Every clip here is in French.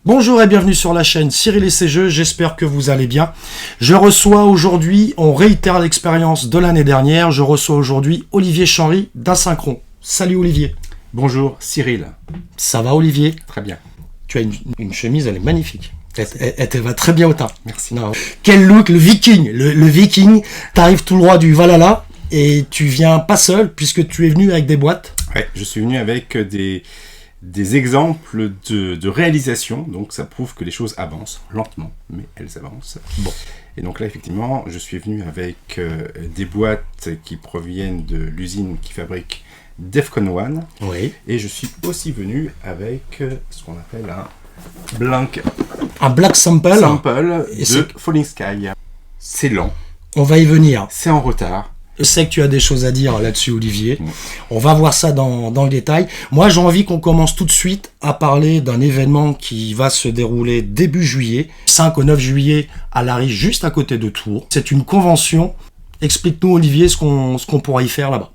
Bonjour et bienvenue sur la chaîne Cyril et ses jeux, j'espère que vous allez bien. Je reçois aujourd'hui, on réitère l'expérience de l'année dernière, je reçois aujourd'hui Olivier Chanry d'Asynchron. Salut Olivier. Bonjour Cyril. Ça va Olivier? Très bien. Tu as une chemise, elle est magnifique. Elle te va très bien au teint. Merci. Non. Quel look, le viking. Le viking, t'arrives tout droit du Valhalla et tu viens pas seul puisque tu es venu avec des boîtes. Ouais, je suis venu avec des exemples de réalisation, donc ça prouve que les choses avancent, lentement, mais elles avancent. Bon. Et donc là, effectivement, je suis venu avec des boîtes qui proviennent de l'usine qui fabrique Defcon One. Oui. Et je suis aussi venu avec ce qu'on appelle un blank Un black sample. De Falling Sky. C'est lent, On va y venir. c'est en retard. Je sais que tu as des choses à dire là-dessus, Olivier. On va voir ça dans le détail. Moi, j'ai envie qu'on commence tout de suite à parler d'un événement qui va se dérouler début juillet, 5 au 9 juillet, à Lary, juste à côté de Tours. C'est une convention. Explique-nous, Olivier, ce qu'on pourra y faire là-bas.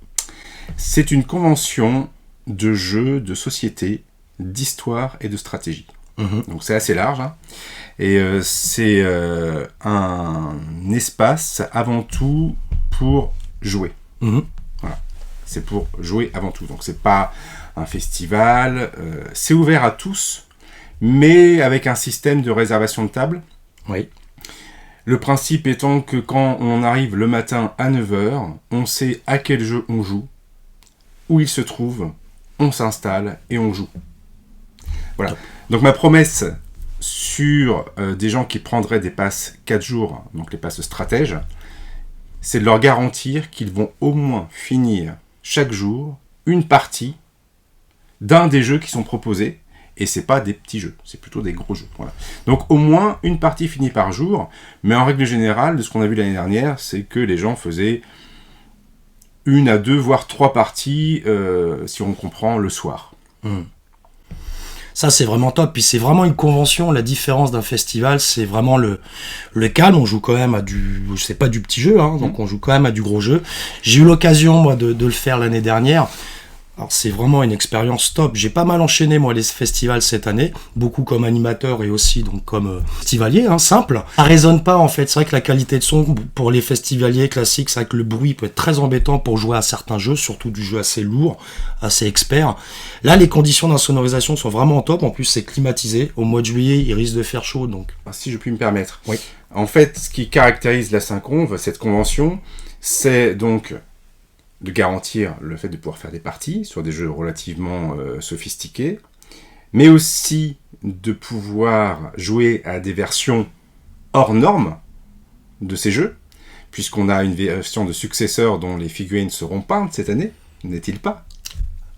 C'est une convention de jeux, de société, d'histoire et de stratégie. Donc c'est assez large, hein. Et c'est un espace avant tout pour jouer. Voilà. C'est pour jouer avant tout. Donc c'est pas un festival, c'est ouvert à tous, mais avec un système de réservation de table. Oui. Le principe étant que quand on arrive le matin à 9h, on sait à quel jeu on joue, où il se trouve, on s'installe et on joue. Voilà. Donc ma promesse sur des gens qui prendraient des passes 4 jours, donc les passes stratèges, c'est de leur garantir qu'ils vont au moins finir chaque jour une partie d'un des jeux qui sont proposés, et c'est pas des petits jeux, c'est plutôt des gros jeux. Voilà. Donc au moins une partie finie par jour, mais en règle générale, de ce qu'on a vu l'année dernière, c'est que les gens faisaient 1 à 2, voire 3 parties, si on comprend, le soir. Ça, c'est vraiment top. Puis c'est vraiment une convention. La différence d'un festival, c'est vraiment le calme. On joue quand même à c'est pas du petit jeu, hein, donc on joue quand même à du gros jeu. J'ai eu l'occasion, moi, de le faire l'année dernière. Alors, c'est vraiment une expérience top. J'ai pas mal enchaîné, moi, les festivals cette année. Beaucoup comme animateur et aussi donc comme festivalier, hein, simple. Ça résonne pas, en fait. C'est vrai que la qualité de son pour les festivaliers classiques, c'est vrai que le bruit peut être très embêtant pour jouer à certains jeux, surtout du jeu assez lourd, assez expert. Là, les conditions d'insonorisation sont vraiment top. En plus, c'est climatisé. Au mois de juillet, il risque de faire chaud, donc. Si je puis me permettre. Oui. En fait, ce qui caractérise l'Asynchron, cette convention, c'est donc de garantir le fait de pouvoir faire des parties sur des jeux relativement sophistiqués, mais aussi de pouvoir jouer à des versions hors normes de ces jeux, puisqu'on a une version de successeur dont les figurines seront peintes cette année, n'est-il pas ?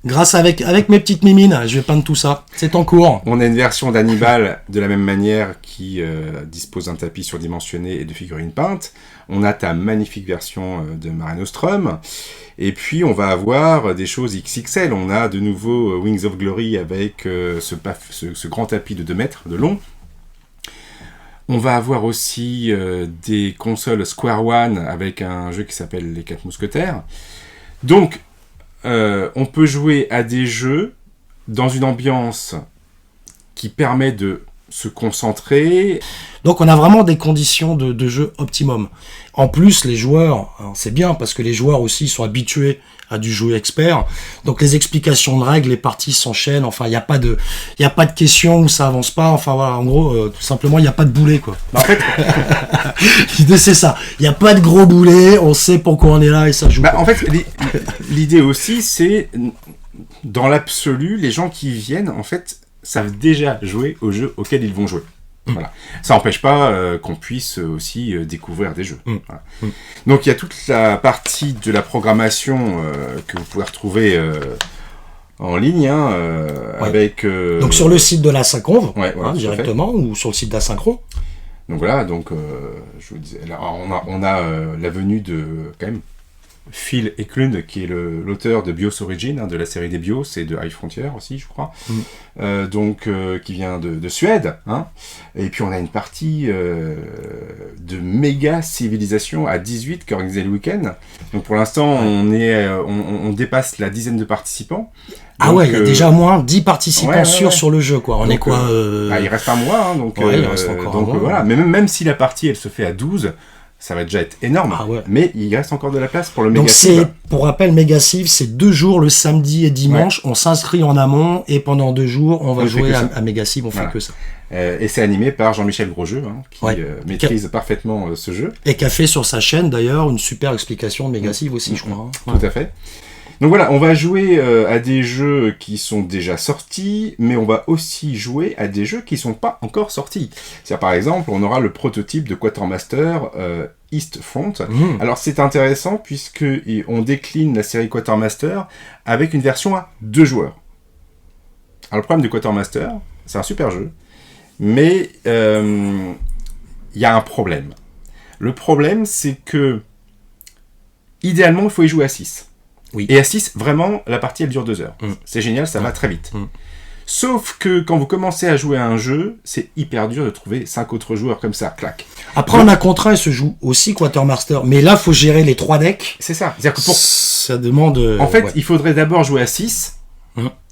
Grâce avec mes petites mimines, je vais peindre tout ça. C'est en cours. On a une version d'Hannibal de la même manière qui dispose d'un tapis surdimensionné et de figurines peintes. On a ta magnifique version de Mare Nostrum. Et puis on va avoir des choses XXL. On a de nouveau Wings of Glory avec ce grand tapis de 2 mètres de long. On va avoir aussi des consoles Square One avec un jeu qui s'appelle Les 4 Mousquetaires. Donc, on peut jouer à des jeux dans une ambiance qui permet de se concentrer. Donc on a vraiment des conditions de jeu optimum. En plus, les joueurs, c'est bien parce que les joueurs aussi sont habitués à du jeu expert. Donc les explications de règles, les parties s'enchaînent. Enfin, il n'y a pas de questions où ça avance pas. Enfin voilà, en gros, tout simplement, il n'y a pas de boulet, quoi. En fait, l'idée c'est ça. Il n'y a pas de gros boulet. On sait pourquoi on est là et ça joue. En fait, l'idée aussi, c'est dans l'absolu, les gens qui viennent, en fait, savent déjà jouer aux jeux auxquels ils vont jouer. Voilà. Ça n'empêche pas qu'on puisse aussi découvrir des jeux. Voilà. Donc il y a toute la partie de la programmation que vous pouvez retrouver en ligne, avec... Donc sur le site de l'Asynchron, voilà, directement, ou sur le site d'Asynchron. Donc voilà, je vous disais, là, on a la venue de quand même Phil Eklund, qui est l'auteur de BIOS Origin, de la série des BIOS, et de High Frontier aussi, je crois, qui vient de Suède. Et puis on a une partie de méga civilisation à 18 qui est organisée le week-end. Donc pour l'instant, on dépasse la dizaine de participants. Ah ouais, il y a déjà au moins 10 participants sûrs sur le jeu, quoi. On donc, est quoi il reste un mois, donc il reste encore un mois, voilà. Mais même si la partie, elle se fait à 12... ça va déjà être énorme, mais il reste encore de la place pour le Megaciv. Donc pour rappel, Megaciv, c'est 2 jours, le samedi et dimanche, on s'inscrit en amont, et pendant 2 jours, on va jouer à Megaciv, on fait que ça. Et c'est animé par Jean-Michel Grosjeu, qui maîtrise parfaitement ce jeu. Et qui a fait sur sa chaîne, d'ailleurs, une super explication de Megaciv aussi, je crois. Tout à fait. Donc voilà, on va jouer à des jeux qui sont déjà sortis, mais on va aussi jouer à des jeux qui ne sont pas encore sortis. C'est-à-dire, par exemple, on aura le prototype de Quatermaster Eastfront. Alors c'est intéressant puisque on décline la série Quatermaster avec une version à 2 joueurs. Alors le problème de Quatermaster, c'est un super jeu, mais il y a un problème. Le problème, c'est que idéalement, il faut y jouer à 6. Oui. Et à 6, vraiment, la partie, elle dure 2 heures. C'est génial, ça va très vite. Sauf que quand vous commencez à jouer à un jeu, c'est hyper dur de trouver 5 autres joueurs comme ça, clac. Après, on a contrat et se joue aussi Quatermaster. Mais là, il faut gérer les 3 decks. C'est ça. C'est-à-dire que ça demande... En fait, il faudrait d'abord jouer à 6.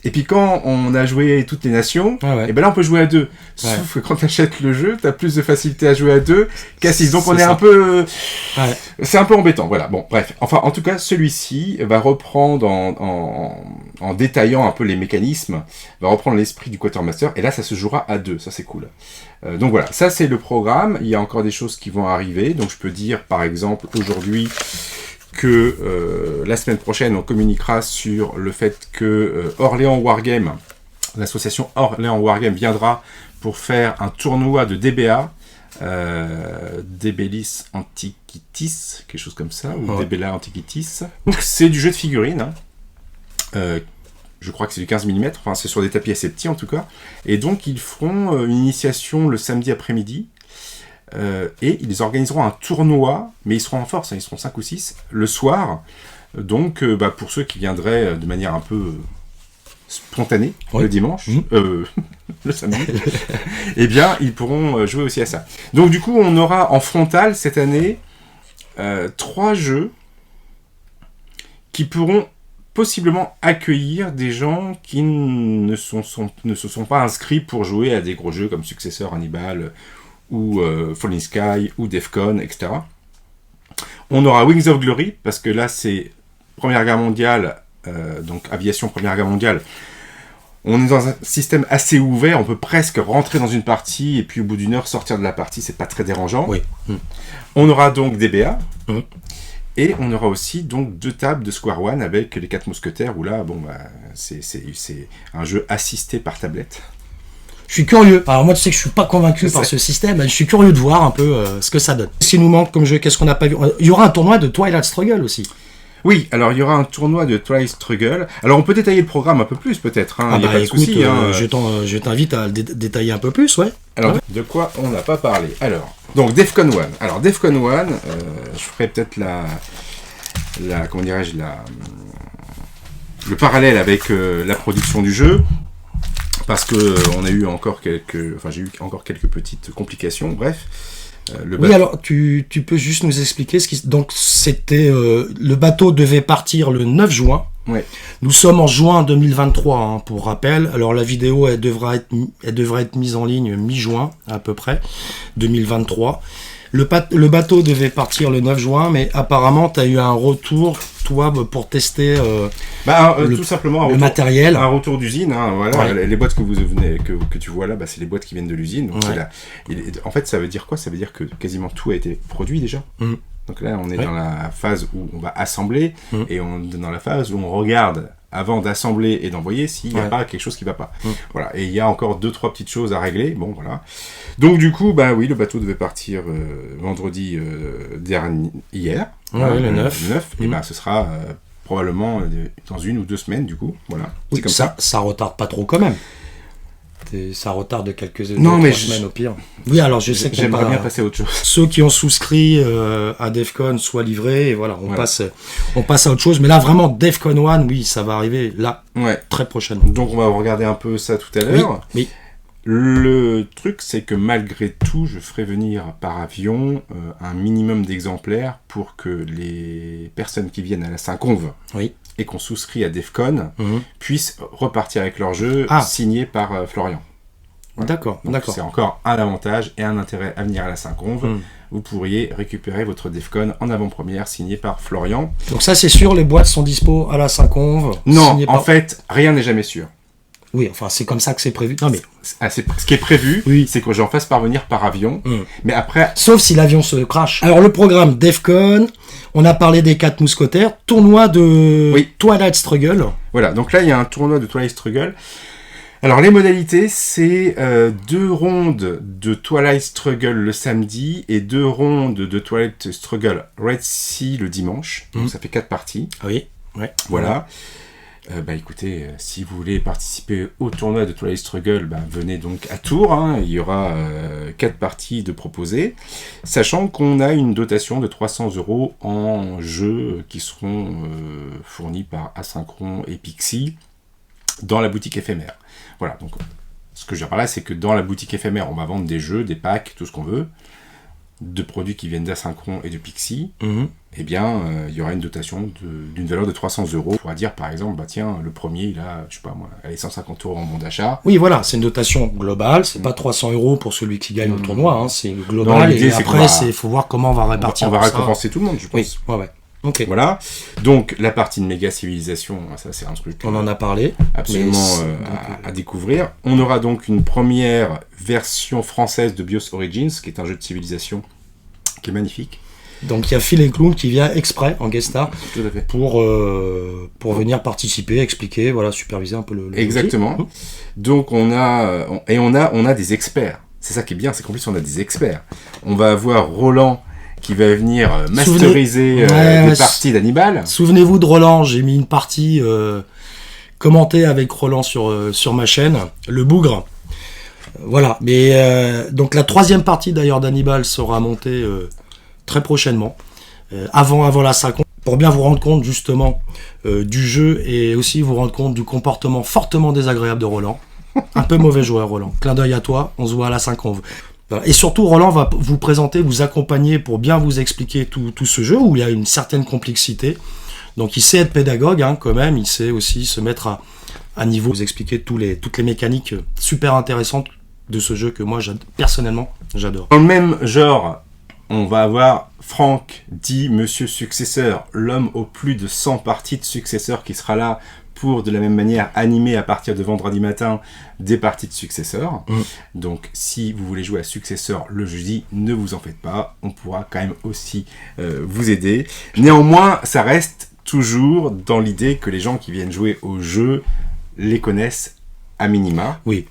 Et puis quand on a joué toutes les nations, et ben là on peut jouer à 2. Sauf que quand tu achètes le jeu, tu as plus de facilité à jouer à 2 qu'à 6. Donc on est un peu... C'est un peu embêtant, voilà. Bon, bref. Enfin, en tout cas, celui-ci va reprendre en détaillant un peu les mécanismes, va reprendre l'esprit du Quatermaster, et là ça se jouera à 2, ça c'est cool. Donc voilà, ça c'est le programme. Il y a encore des choses qui vont arriver. Donc je peux dire par exemple aujourd'hui que la semaine prochaine, on communiquera sur le fait que Orléans Wargame, l'association Orléans Wargame viendra pour faire un tournoi de DBA, Debelis Antiquities, quelque chose comme ça, ou Debella Antiquities. Donc c'est du jeu de figurines, je crois que c'est du 15 mm, enfin c'est sur des tapis assez petits en tout cas, et donc ils feront une initiation le samedi après-midi, et ils organiseront un tournoi, mais ils seront en force, ils seront 5 ou 6, le soir, donc pour ceux qui viendraient de manière un peu spontanée, le dimanche, le samedi, eh bien ils pourront jouer aussi à ça. Donc du coup on aura en frontal cette année 3 jeux qui pourront possiblement accueillir des gens qui ne se sont pas inscrits pour jouer à des gros jeux comme Successor, Hannibal, ou Falling Sky, ou Defcon, etc. On aura Wings of Glory, parce que là c'est Première Guerre mondiale, donc aviation Première Guerre mondiale. On est dans un système assez ouvert, on peut presque rentrer dans une partie, et puis au bout d'une heure sortir de la partie, c'est pas très dérangeant. Oui. On aura donc DBA, et on aura aussi donc 2 tables de Square One avec les 4 mousquetaires, où là, c'est un jeu assisté par tablette. Je suis curieux. Alors moi, tu sais que je suis pas convaincu par ce système. Je suis curieux de voir un peu ce que ça donne. Ce qui nous manque comme jeu, qu'est-ce qu'on n'a pas vu ? Il y aura un tournoi de Twilight Struggle aussi. Oui, alors il y aura un tournoi de Twilight Struggle. Alors on peut détailler le programme un peu plus peut-être. Il n'y a pas de souci. Je t'invite à le détailler un peu plus, ouais. Alors de quoi on n'a pas parlé ? Alors, donc Defcon 1. Alors Defcon 1, je ferai peut-être comment dirais-je, le parallèle avec la production du jeu. Parce que j'ai eu encore quelques petites complications, bref. Alors tu peux juste nous expliquer donc c'était le bateau devait partir le 9 juin. Ouais. Nous sommes en juin 2023, pour rappel. Alors la vidéo elle devrait être mise en ligne mi-juin à peu près 2023. Le bateau devait partir le 9 juin, mais apparemment, tu as eu un retour, toi, pour tester tout simplement le matériel. Un retour d'usine. Voilà. Ouais. Les boîtes que tu vois là, c'est les boîtes qui viennent de l'usine. Donc en fait, ça veut dire quoi ? Ça veut dire que quasiment tout a été produit déjà. Donc là, on est dans la phase où on va assembler, et on est dans la phase où on regarde avant d'assembler et d'envoyer s'il n'y a pas quelque chose qui ne va pas. Voilà. Et il y a encore 2-3 petites choses à régler. Bon, voilà. Donc du coup, le bateau devait partir vendredi hier. Le 9. Et ce sera probablement dans 1 ou 2 semaines, du coup. Voilà. Oui, comme ça retarde pas trop quand même. ça retarde de quelques Non, mais semaines au pire. Oui, alors je sais que j'aimerais bien passer à autre chose. ceux qui ont souscrit à DEFCON soient livrés, et voilà, on Ouais. passe à autre chose. Mais là, vraiment, DEFCON 1, oui, ça va arriver là, Ouais. très prochainement. Donc on va regarder un peu ça tout à l'heure. Oui. Le truc, c'est que malgré tout, je ferai venir par avion un minimum d'exemplaires pour que les personnes qui viennent à la Saint-Conve Oui. et qu'on souscrit à DEFCON Mhm. puissent repartir avec leur jeu Ah. signé par Florian. Voilà. D'accord, Donc, d'accord. c'est encore un avantage et un intérêt à venir à la Saint-Conve. Mhm. Vous pourriez récupérer votre DEFCON en avant-première signé par Florian. Donc ça, c'est sûr, les boîtes sont dispo à la Saint-Conve. Non, signées en par- fait, rien n'est jamais sûr. Oui, enfin, c'est comme ça que c'est prévu. Non, mais... Ce qui est prévu, Oui. c'est que j'en fasse parvenir par avion. Mhm. Mais après, Sauf si l'avion se crache. Alors, le programme DEFCON, on a parlé des 4 mousquetaires, tournoi de Oui. Twilight Struggle. voilà. Donc là, il y a un tournoi de Twilight Struggle. Alors, les modalités, c'est 2 rondes de Twilight Struggle le samedi et 2 rondes de Twilight Struggle Red Sea le dimanche. Donc, Mhm. ça fait 4 parties. Ah oui, ouais. Voilà. Écoutez, si vous voulez participer au tournoi de Twilight Struggle, venez donc à Tours. Hein. Il y aura 4 parties de proposées. Sachant qu'on a une dotation de 300 € en jeux qui seront fournis par Asynchron et Pixie dans la boutique éphémère. Voilà, donc ce que je veux dire là, c'est que dans la boutique éphémère, on va vendre des jeux, des packs, tout ce qu'on veut, de produits qui viennent d'Asynchron et de Pixie. Mhm. Eh bien, il y aura une dotation d'une valeur de 300 €. On pourra dire, par exemple, tiens, le premier, il a, je sais pas moi, allez, 150 € en bon d'achat. Oui, voilà, c'est une dotation globale, c'est pas 300 € pour celui qui gagne le tournoi, hein, c'est Non, global, l'idée, et c'est qu'on après, va- il faut voir comment on va répartir On va tout ça. récompenser tout le monde, je pense. Oui, ouais, ouais. Ok, Voilà. Donc, la partie de méga civilisation, ça, c'est un truc on en a parlé. absolument mais à découvrir. On aura donc une première version française de BIOS Origins, qui est un jeu de civilisation qui est magnifique. Donc il y a Phil Eklund qui vient exprès en guest star Tout à fait. pour venir participer, expliquer, voilà, superviser un peu le Exactement. dossier. Donc on a des experts. C'est ça qui est bien, c'est qu'en plus on a des experts. On va avoir Roland qui va venir masteriser Ouais, des parties d'Hannibal. Souvenez-vous de Roland, j'ai mis une partie commentée avec Roland sur ma chaîne, le bougre. Voilà, mais donc la 3e partie d'ailleurs d'Hannibal sera montée très prochainement, avant la 50, pour bien vous rendre compte justement du jeu et aussi vous rendre compte du comportement fortement désagréable de Roland. Un peu mauvais joueur, Roland. Clin d'œil à toi, on se voit à la 5. Voilà. Et surtout, Roland va vous présenter, vous accompagner pour bien vous expliquer tout ce jeu où il y a une certaine complexité. Donc il sait être pédagogue hein, quand même, il sait aussi se mettre à niveau, vous expliquer toutes les mécaniques super intéressantes de ce jeu que moi personnellement j'adore. Dans le même genre, on va avoir Franck, dit Monsieur Successeur, l'homme aux plus de 100 parties de Successeur qui sera là pour de la même manière animer à partir de vendredi matin des parties de Successeur. Donc si vous voulez jouer à Successeur le jeudi, ne vous en faites pas, on pourra quand même aussi vous aider. Néanmoins, ça reste toujours dans l'idée que les gens qui viennent jouer au jeu les connaissent à minima. Oui.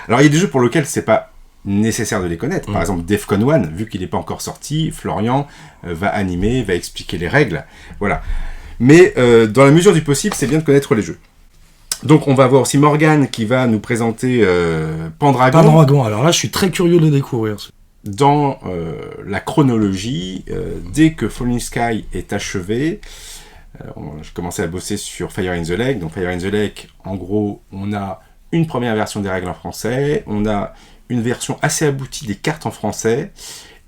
Alors il y a des jeux pour lesquels c'est pas nécessaire de les connaître. Par exemple, DEFCON 1, vu qu'il n'est pas encore sorti, Florian va animer, va expliquer les règles. Voilà. Mais dans la mesure du possible, c'est bien de connaître les jeux. Donc on va voir aussi Morgane qui va nous présenter Pendragon. Pendragon, alors là je suis très curieux de découvrir. Dans la chronologie, dès que Falling Sky est achevé, je commençais à bosser sur Fire in the Lake. Donc Fire in the Lake, en gros, on a une première version des règles en français, on a une version assez aboutie des cartes en français,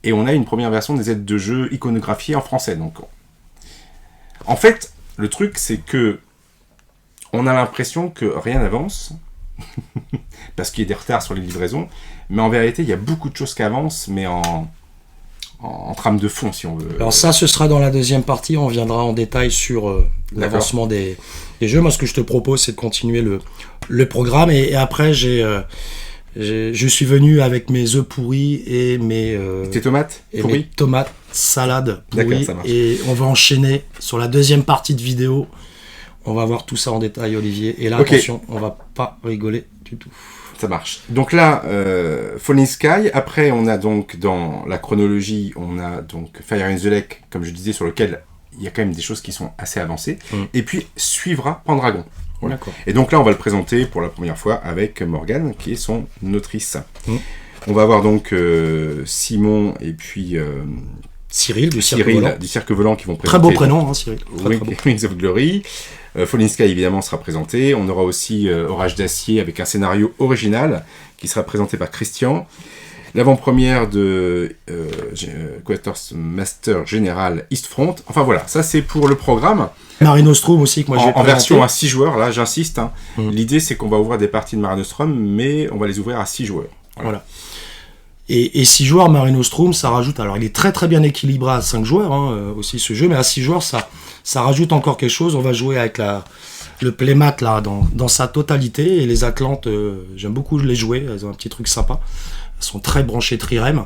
et on a une première version des aides de jeu iconographiées en français. Donc, en fait, le truc, c'est que on a l'impression que rien n'avance, parce qu'il y a des retards sur les livraisons, mais en vérité, il y a beaucoup de choses qui avancent, mais en trame de fond, si on veut. Alors ça, ce sera dans la 2e partie, on viendra en détail sur l'avancement des jeux. Moi, ce que je te propose, c'est de continuer le programme, et après, je suis venu avec mes œufs pourris et Tes tomates mes pourries. tomates salades pourries, D'accord, ça marche. et on va enchaîner sur la 2e partie de vidéo. On va voir tout ça en détail, Olivier, et là, Ok. attention, on va pas rigoler du tout. Ça marche. Donc là, Falling Sky. Après, on a donc dans la chronologie, on a donc Fire in the Lake, comme je disais, sur lequel il y a quand même des choses qui sont assez avancées. Et puis suivra Pendragon. Voilà. D'accord. Et donc là, on va le présenter pour la première fois avec Morgane, qui est son autrice. Mmh. On va avoir donc Simon et puis Cyril du Cirque Cyril Volant. du Cirque Volant qui vont présenter. Très beau prénom, hein, Cyril. Très, très beau. Wings of Glory. Falling Sky, évidemment, sera présenté. On aura aussi Orage d'Acier avec un scénario original qui sera présenté par Christian. L'avant-première de Quartermaster Général Eastfront. Enfin voilà, ça c'est pour le programme. Mare Nostrum aussi, que moi j'ai En version à 6 joueurs, là j'insiste. Hein. L'idée c'est qu'on va ouvrir des parties de Mare Nostrum, mais on va les ouvrir à 6 joueurs. Voilà. Et 6 joueurs, Mare Nostrum, ça rajoute... Alors il est très très bien équilibré à 5 joueurs hein, aussi ce jeu, mais à 6 joueurs ça rajoute encore quelque chose. On va jouer avec le playmat là dans sa totalité, et les Atlantes, j'aime beaucoup les jouer, elles ont un petit truc sympa. Elles sont très branchées Trirème.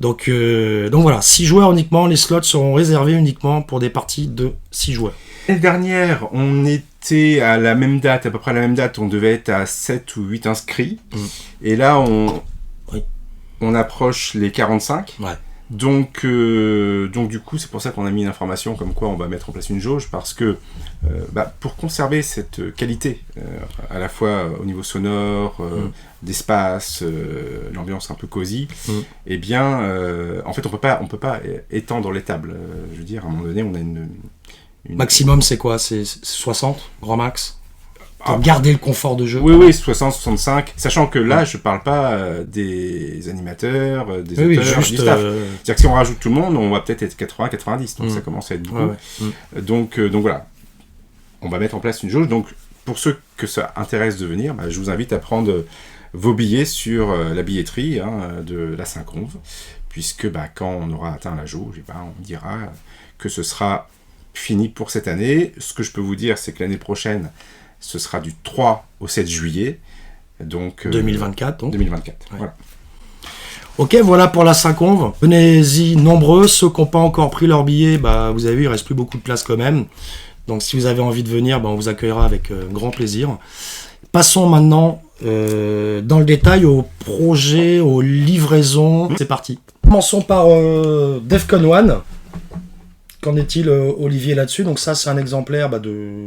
Donc voilà, 6 joueurs uniquement, les slots seront réservés uniquement pour des parties de 6 joueurs. L'année dernière, on était à la même date, à peu près à la même date, on devait être à 7 ou 8 inscrits. Et là, on approche les 45. Ouais. Donc du coup, c'est pour ça qu'on a mis une information comme quoi on va mettre en place une jauge, parce que pour conserver cette qualité, à la fois au niveau sonore, d'espace, l'ambiance un peu cosy, eh bien, en fait, on peut pas étendre les tables. Je veux dire, à un moment donné, on a une... Maximum, c'est quoi? C'est 60, grand max? Pour garder le confort de jeu. Oui, 60, 65. Sachant que là, je parle pas des animateurs, des auteurs, du staff. C'est-à-dire que si on rajoute tout le monde, on va peut-être être 80, 90. Donc ça commence à être beaucoup. Donc voilà. On va mettre en place une jauge. Donc pour ceux que ça intéresse de venir, je vous invite à prendre vos billets sur la billetterie de la Saint-Conve. Puisque quand on aura atteint la jauge, on dira que ce sera fini pour cette année. Ce que je peux vous dire, c'est que l'année prochaine, ce sera du 3 au 7 juillet. Donc, 2024. Donc. 2024, ouais. Voilà. Ok, voilà pour la Saint-Conve. Venez-y nombreux. Ceux qui n'ont pas encore pris leur billet, vous avez vu, il ne reste plus beaucoup de place quand même. Donc si vous avez envie de venir, on vous accueillera avec grand plaisir. Passons maintenant dans le détail au projet, aux livraisons. C'est parti. Commençons par Defcon 1. Qu'en est-il, Olivier, là-dessus? Donc ça, c'est un exemplaire de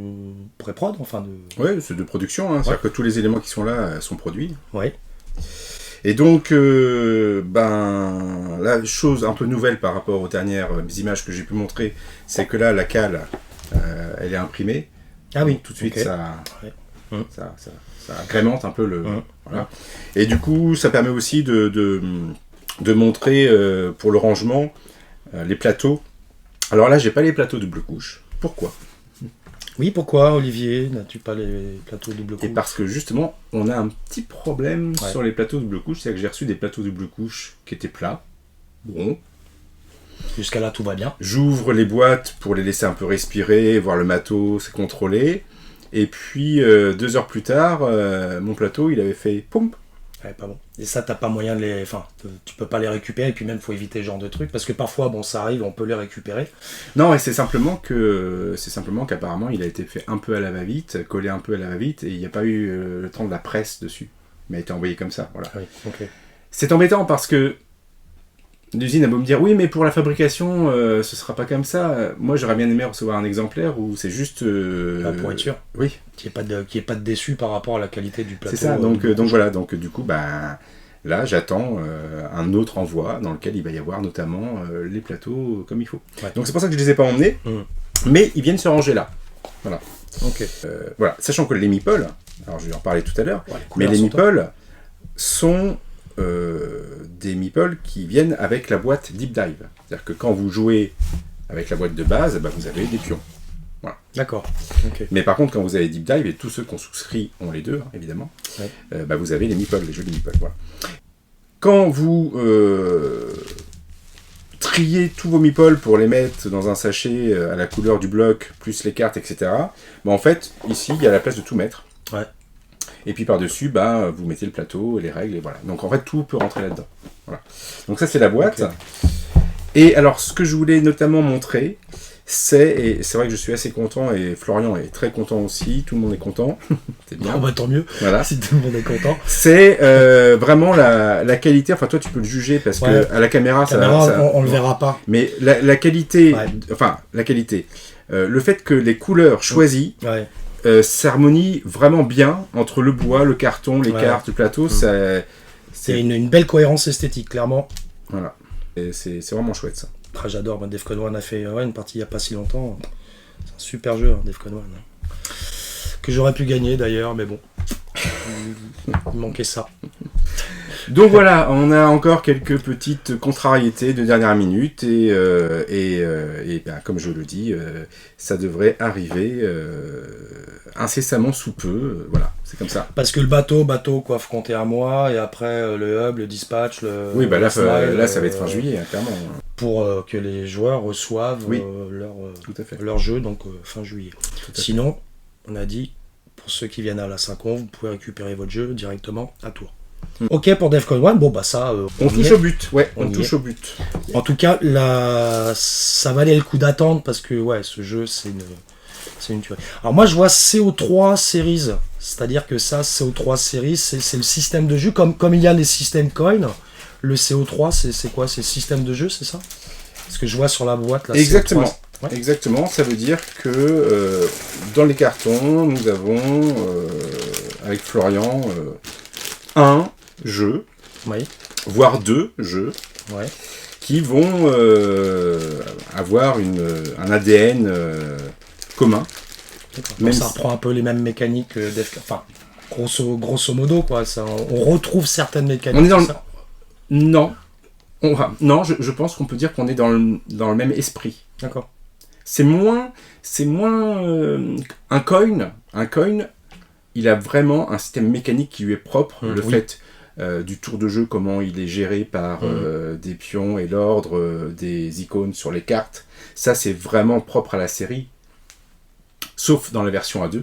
pré-prod, enfin de... Oui, c'est de production, c'est-à-dire que tous les éléments qui sont là sont produits. Oui. Et donc, la chose un peu nouvelle par rapport aux dernières images que j'ai pu montrer, c'est que là, la cale, elle est imprimée. Ah oui. Donc, tout de suite, okay. ça agrémente un peu le... Voilà. Et du coup, ça permet aussi de montrer, pour le rangement, les plateaux. Alors là, j'ai pas les plateaux double couche. Pourquoi ? Oui, pourquoi, Olivier, n'as-tu pas les plateaux double couche ? Et parce que justement, on a un petit problème sur les plateaux double couche, c'est que j'ai reçu des plateaux double couche qui étaient plats. Bon. Jusqu'à là, tout va bien. J'ouvre les boîtes pour les laisser un peu respirer, voir le matos, contrôler. Et puis, 2 heures plus tard, mon plateau, il avait fait poum. Ouais, pas bon. Et ça, t'as pas moyen de les... Enfin, tu peux pas les récupérer, et puis même, faut éviter ce genre de trucs, parce que parfois, ça arrive, on peut les récupérer. Non, et c'est simplement qu'apparemment, il a été fait un peu à la va-vite, collé un peu à la va-vite, et il n'y a pas eu le temps de la presse dessus. Il a été envoyé comme ça, voilà. Oui, ok. C'est embêtant parce que l'usine a beau me dire, oui, mais pour la fabrication, ce sera pas comme ça. Moi, j'aurais bien aimé recevoir un exemplaire où c'est juste... pour être sûr. Oui. Qu'il n'y ait pas de déçu par rapport à la qualité du plateau. C'est ça, donc voilà. Donc du coup, là, j'attends un autre envoi dans lequel il va y avoir notamment les plateaux comme il faut. Ouais. Donc c'est pour ça que je les ai pas emmenés, mais ils viennent se ranger là. Voilà. Ok. Voilà. Sachant que les meeples, alors je vais en parler tout à l'heure, mais les meeples sont des meeples qui viennent avec la boîte Deep Dive. C'est-à-dire que quand vous jouez avec la boîte de base, vous avez des pions. Voilà. D'accord. Okay. Mais par contre, quand vous avez Deep Dive, et tous ceux qui ont souscrit ont les deux, évidemment, vous avez les meeples, les jolis meeples. Voilà. Quand vous triez tous vos meeples pour les mettre dans un sachet à la couleur du bloc, plus les cartes, etc., en fait, ici, il y a la place de tout mettre. Ouais. Et puis par-dessus, vous mettez le plateau, les règles, et voilà. Donc en fait, tout peut rentrer là-dedans. Voilà. Donc ça, c'est la boîte. Okay. Et alors, ce que je voulais notamment montrer, et c'est vrai que je suis assez content, et Florian est très content aussi, tout le monde est content, c'est bien. Tant mieux, voilà. Si tout le monde est content. C'est vraiment la qualité, enfin toi tu peux le juger, parce que à la caméra, on le verra pas. Mais la qualité, la qualité, le fait que les couleurs choisies s'harmonie vraiment bien entre le bois, le carton, les cartes, le plateau. C'est une belle cohérence esthétique, clairement. Voilà. Et c'est vraiment chouette, ça. Ah, j'adore. Defcon 1 a fait une partie il n'y a pas si longtemps. C'est un super jeu, Defcon 1. Que j'aurais pu gagner, d'ailleurs, mais bon. Il manquait ça. Donc voilà, on a encore quelques petites contrariétés de dernière minute et comme je le dis, ça devrait arriver incessamment sous peu. Voilà, c'est comme ça. Parce que le bateau, quoi, faut compter un mois et après le hub, le dispatch, oui, bah là, ça va être fin juillet, clairement. Pour que les joueurs reçoivent leur jeu, donc fin juillet. Sinon, on a dit, pour ceux qui viennent à la Saint-Conve, vous pouvez récupérer votre jeu directement à Tours. Ok pour Defcon 1, bon bah ça... on touche au but, on touche au but. En tout cas, ça valait le coup d'attendre parce que ce jeu c'est une tuerie. Alors moi je vois CO3 Series, c'est-à-dire que ça, CO3 Series, c'est le système de jeu, comme il y a les systèmes coin, le CO3 c'est quoi? C'est le système de jeu, c'est ça? Parce que je vois sur la boîte là. Exactement. CO3, Exactement, ça veut dire que dans les cartons, nous avons, avec Florian, un jeu, voire 2 jeux, qui vont avoir un ADN commun. Même ça reprend un peu les mêmes mécaniques que enfin, grosso modo, quoi. Ça, on retrouve certaines mécaniques. On est dans Non. Non, je pense qu'on peut dire qu'on est dans le même esprit. D'accord. C'est moins un coin. Un coin, il a vraiment un système mécanique qui lui est propre. Le fait du tour de jeu, comment il est géré par des pions et l'ordre des icônes sur les cartes. Ça, c'est vraiment propre à la série. Sauf dans la version A2.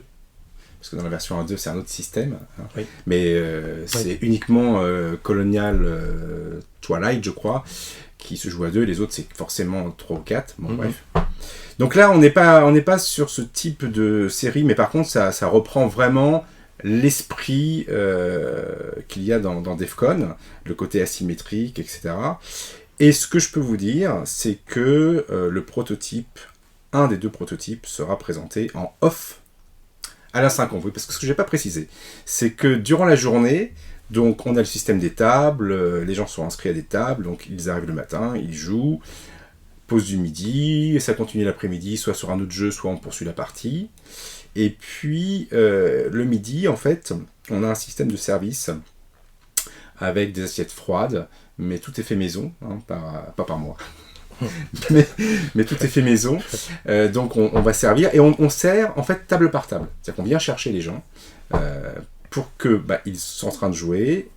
Parce que dans la version A2, c'est un autre système. Mais c'est uniquement Colonial Twilight, je crois, qui se joue à 2. Les autres, c'est forcément 3 ou 4. Bon, bref. Donc là, on n'est pas sur ce type de série, mais par contre, ça reprend vraiment l'esprit qu'il y a dans Defcon, le côté asymétrique, etc. Et ce que je peux vous dire, c'est que un des 2 prototypes sera présenté en off à la 5 ans. Parce que ce que je n'ai pas précisé, c'est que durant la journée, donc on a le système des tables, les gens sont inscrits à des tables, donc ils arrivent le matin, ils jouent, pause du midi, ça continue l'après-midi, soit sur un autre jeu, soit on poursuit la partie. Et puis, le midi, en fait, on a un système de service avec des assiettes froides, mais tout est fait maison, pas par moi. mais tout est fait maison. Donc, on va servir, et on sert, en fait, table par table. C'est-à-dire qu'on vient chercher les gens pour que ils sont en train de jouer,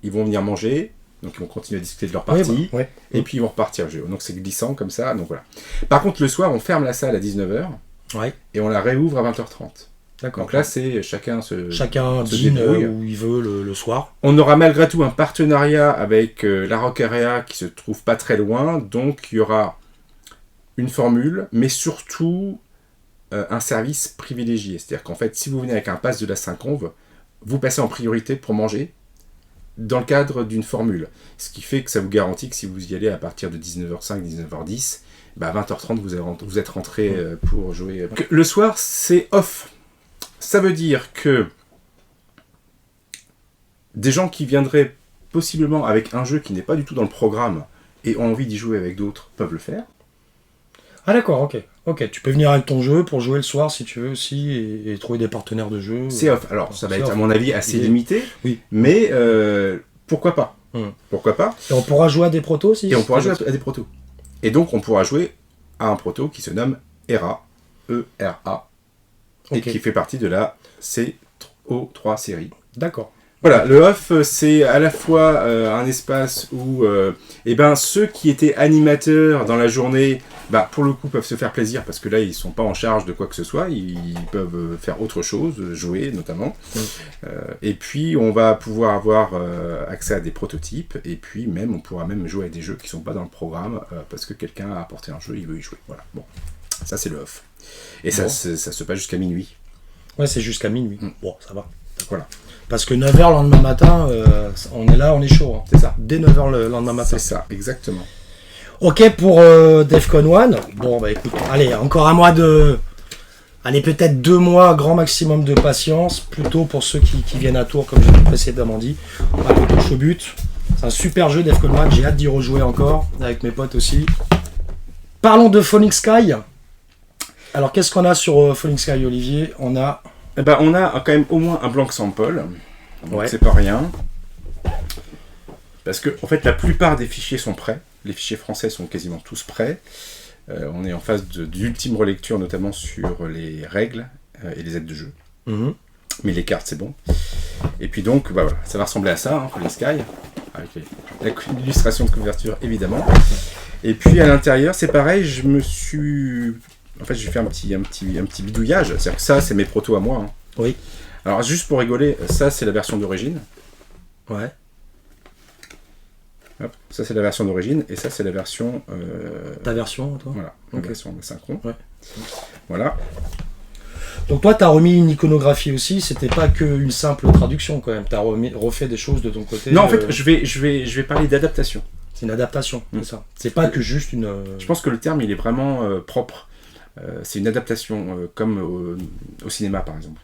ils vont venir manger, donc ils vont continuer à discuter de leur partie, et puis ils vont repartir jouer. Donc, c'est glissant comme ça, donc voilà. Par contre, le soir, on ferme la salle à 19h, et on la réouvre à 20h30. D'accord. Donc là, c'est chacun dîne où il veut le soir. On aura malgré tout un partenariat avec la Rock Area qui se trouve pas très loin. Donc il y aura une formule, mais surtout un service privilégié. C'est-à-dire qu'en fait, si vous venez avec un pass de la Saint-Conve, vous passez en priorité pour manger dans le cadre d'une formule. Ce qui fait que ça vous garantit que si vous y allez à partir de 19h05, 19h10, à 20h30, vous êtes rentré pour jouer. Le soir, c'est off. Ça veut dire que des gens qui viendraient possiblement avec un jeu qui n'est pas du tout dans le programme et ont envie d'y jouer avec d'autres peuvent le faire. Ah d'accord, ok. Tu peux venir avec ton jeu pour jouer le soir si tu veux aussi et trouver des partenaires de jeu. C'est off. Alors ça va être à mon avis assez limité, mais pourquoi pas. Pourquoi pas. Et on pourra jouer à des protos aussi. Et on pourra jouer à des protos. Et donc on pourra jouer à un proto qui se nomme ERA, E-R-A, et qui fait partie de la CO3 série. D'accord. Voilà, le off, c'est à la fois un espace où ceux qui étaient animateurs dans la journée, pour le coup, peuvent se faire plaisir parce que là, ils ne sont pas en charge de quoi que ce soit. Ils peuvent faire autre chose, jouer notamment. Et puis, on va pouvoir avoir accès à des prototypes. Et puis, on pourra même jouer à des jeux qui ne sont pas dans le programme parce que quelqu'un a apporté un jeu, il veut y jouer. Voilà, bon, ça, c'est le off. Et ça se passe jusqu'à minuit. Ouais, c'est jusqu'à minuit. Bon, ça va. Voilà. Parce que 9h le lendemain matin, on est là, on est chaud. C'est ça. Dès 9h le lendemain matin. C'est ça, exactement. Ok pour Defcon 1. Bon, écoute, allez, encore un mois de Allez, peut-être 2 mois, grand maximum de patience, plutôt pour ceux qui viennent à Tours, comme j'ai précédemment dit. Allez, touche au but. C'est un super jeu Defcon, j'ai hâte d'y rejouer encore, avec mes potes aussi. Parlons de Falling Sky. Alors, qu'est-ce qu'on a sur Falling Sky, Olivier? On a quand même au moins un blank sample. Ouais. C'est pas rien. Parce que, en fait, la plupart des fichiers sont prêts. Les fichiers français sont quasiment tous prêts. On est en phase d'ultime relecture, notamment sur les règles et les aides de jeu. Mhm. Mais les cartes, c'est bon. Et puis donc, voilà, ça va ressembler à ça, Falling Sky, avec l'illustration de couverture, évidemment. Et puis, à l'intérieur, c'est pareil, j'ai fait un petit bidouillage. C'est-à-dire que ça, c'est mes protos à moi. Oui. Alors, juste pour rigoler, ça, c'est la version d'origine. Ouais. Hop, ça, c'est la version d'origine. Et ça, c'est la version... Ta version, toi? Voilà, la Ok. version synchron. Ouais. Voilà. Donc toi, tu as remis une iconographie aussi, c'était pas qu'une simple traduction quand même, tu as refait des choses de ton côté. Non, en fait, je vais parler d'adaptation. C'est une adaptation, c'est ça. C'est pas que juste une... Je pense que le terme, il est vraiment propre. C'est une adaptation, comme au cinéma, par exemple.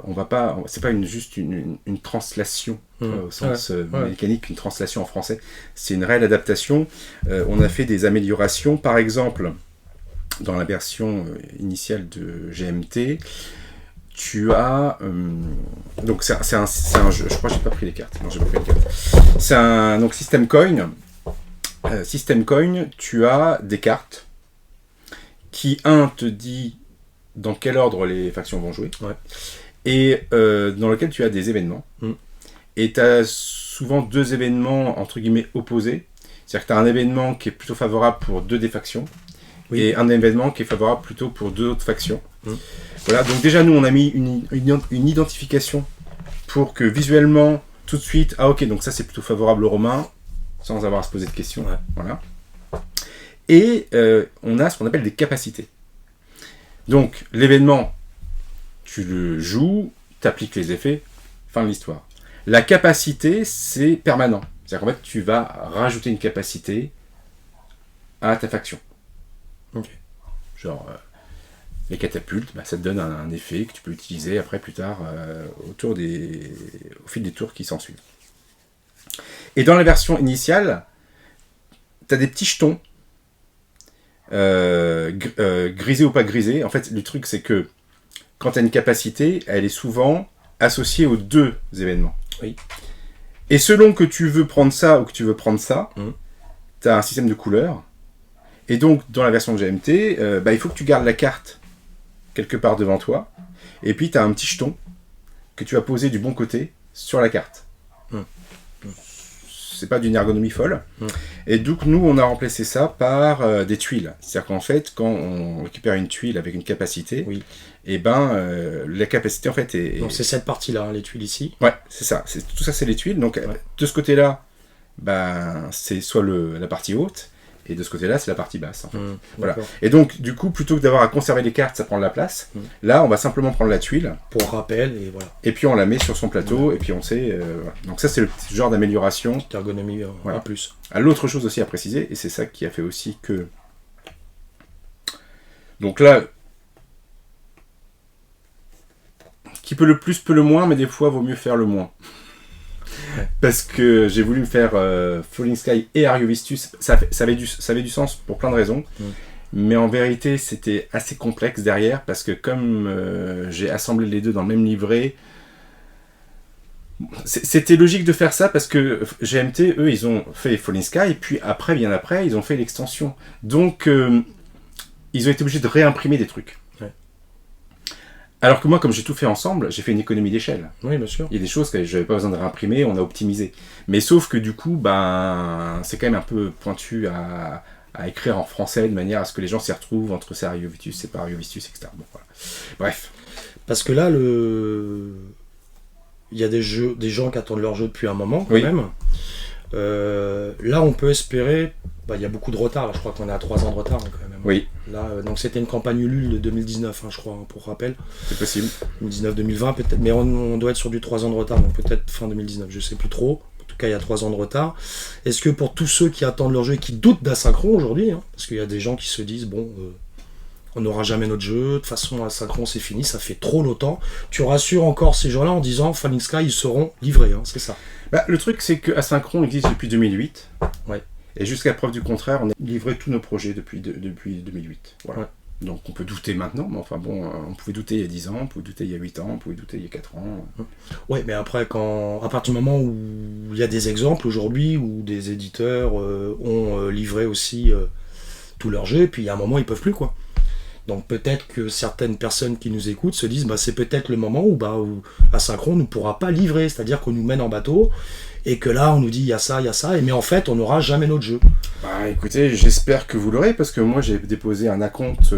On va pas... C'est pas juste une translation, au sens mécanique, une translation en français. C'est une réelle adaptation. On a fait des améliorations, par exemple... Dans la version initiale de GMT, tu as... donc c'est un jeu, je crois que j'ai pas pris les cartes. Non, j'ai pas pris les cartes. C'est un donc System Coin. System Coin, tu as des cartes qui, te dit dans quel ordre les factions vont jouer, et dans lequel tu as des événements. Et tu as souvent 2 événements, entre guillemets, opposés. C'est-à-dire que tu as un événement qui est plutôt favorable pour 2 des factions, et un événement qui est favorable plutôt pour 2 autres factions. Voilà, donc déjà nous on a mis une identification pour que visuellement, tout de suite, ah ok, donc ça c'est plutôt favorable aux Romains, sans avoir à se poser de questions. Voilà. Et on a ce qu'on appelle des capacités. Donc l'événement, tu le joues, tu appliques les effets, fin de l'histoire. La capacité, c'est permanent. C'est-à-dire qu'en fait, tu vas rajouter une capacité à ta faction. Genre les catapultes, ça te donne un effet que tu peux utiliser après plus tard au fil des tours qui s'ensuivent. Et dans la version initiale, tu as des petits jetons grisés ou pas grisés. En fait, le truc c'est que quand tu as une capacité, elle est souvent associée aux 2 événements. Et selon que tu veux prendre ça ou que tu veux prendre ça, tu as un système de couleurs. Et donc, dans la version de GMT, il faut que tu gardes la carte quelque part devant toi. Et puis, tu as un petit jeton que tu vas poser du bon côté sur la carte. C'est pas d'une ergonomie folle. Et donc, nous, on a remplacé ça par des tuiles. C'est-à-dire qu'en fait, quand on récupère une tuile avec une capacité, la capacité, en fait, est... Donc, c'est cette partie-là, les tuiles ici. Ouais, c'est ça. Tout ça, c'est les tuiles. Donc, de ce côté-là, c'est soit la partie haute, et de ce côté-là, c'est la partie basse. En fait. Voilà. Et donc, du coup, plutôt que d'avoir à conserver les cartes, ça prend de la place. Là, on va simplement prendre la tuile. Pour rappel, et voilà. Et puis, on la met sur son plateau, et puis on sait... voilà. Donc ça, c'est le petit genre d'amélioration. Petite ergonomie en plus. L'autre chose aussi à préciser, et c'est ça qui a fait aussi que... Donc là... Qui peut le plus, peut le moins, mais des fois, vaut mieux faire le moins. Parce que j'ai voulu faire Falling Sky et Ariovistus, ça avait du sens pour plein de raisons, mais en vérité c'était assez complexe derrière, parce que comme j'ai assemblé les 2 dans le même livret, c'était logique de faire ça, parce que GMT, eux, ils ont fait Falling Sky, et puis après, bien après, ils ont fait l'extension. Donc, ils ont été obligés de réimprimer des trucs. Alors que moi, comme j'ai tout fait ensemble, j'ai fait une économie d'échelle. Oui, bien sûr. Il y a des choses que je n'avais pas besoin de réimprimer, on a optimisé. Mais sauf que du coup, c'est quand même un peu pointu à écrire en français de manière à ce que les gens s'y retrouvent entre c'est Ariovistus, c'est pas Ariovistus, etc. Bon, voilà. Bref. Parce que là, il y a des gens qui attendent leur jeu depuis un moment quand même. Là, on peut espérer... il y a beaucoup de retard, là, je crois qu'on est à 3 ans de retard quand même. Oui. Là, donc c'était une campagne Ulule de 2019, je crois, pour rappel. C'est possible. 2019-2020 peut-être, mais on doit être sur du 3 ans de retard, donc peut-être fin 2019, je sais plus trop. En tout cas, il y a 3 ans de retard. Est-ce que pour tous ceux qui attendent leur jeu et qui doutent d'Asyncron aujourd'hui, parce qu'il y a des gens qui se disent, on n'aura jamais notre jeu, de toute façon Asynchron c'est fini, ça fait trop longtemps. Tu rassures encore ces gens-là en disant Falling Sky ils seront livrés, hein, c'est ça. Le truc c'est que Asynchron existe depuis 2008. Ouais. Et jusqu'à preuve du contraire, on a livré tous nos projets depuis 2008. Voilà. Ouais. Donc on peut douter maintenant, mais enfin bon, on pouvait douter il y a 10 ans, on pouvait douter il y a 8 ans, on pouvait douter il y a 4 ans. Ouais, mais après, à partir du moment où il y a des exemples aujourd'hui, où des éditeurs ont livré aussi tous leurs jeux, et puis il y a un moment, ils peuvent plus, quoi. Donc peut-être que certaines personnes qui nous écoutent se disent, c'est peut-être le moment où Asynchron ne pourra pas livrer, c'est-à-dire qu'on nous mène en bateau, et que là, on nous dit, il y a ça, mais en fait, on n'aura jamais notre jeu. Écoutez, j'espère que vous l'aurez, parce que moi, j'ai déposé un acompte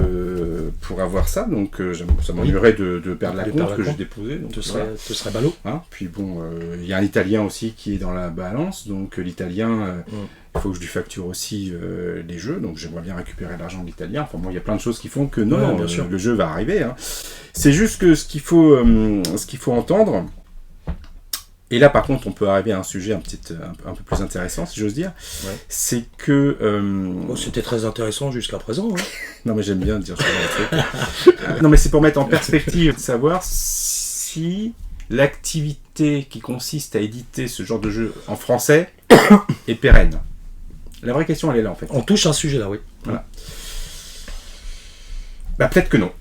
pour avoir ça, donc ça m'ennuierait de perdre l'acompte que j'ai déposé. Donc, ce serait ballot. Hein, puis bon, il y a un Italien aussi qui est dans la balance, donc l'Italien, il faut que je lui facture aussi les jeux, donc j'aimerais bien récupérer l'argent de l'Italien. Enfin bon, il y a plein de choses qui font que le jeu va arriver. Hein. C'est juste que ce qu'il faut entendre... Et là, par contre, on peut arriver à un sujet un peu plus intéressant, si j'ose dire. Ouais. C'est que... c'était très intéressant jusqu'à présent. Hein. Non, mais j'aime bien dire ce genre de truc. Non, mais c'est pour mettre en perspective, de savoir si l'activité qui consiste à éditer ce genre de jeu en français est pérenne. La vraie question, elle est là, en fait. On touche un sujet là, oui. Voilà. Peut-être que non.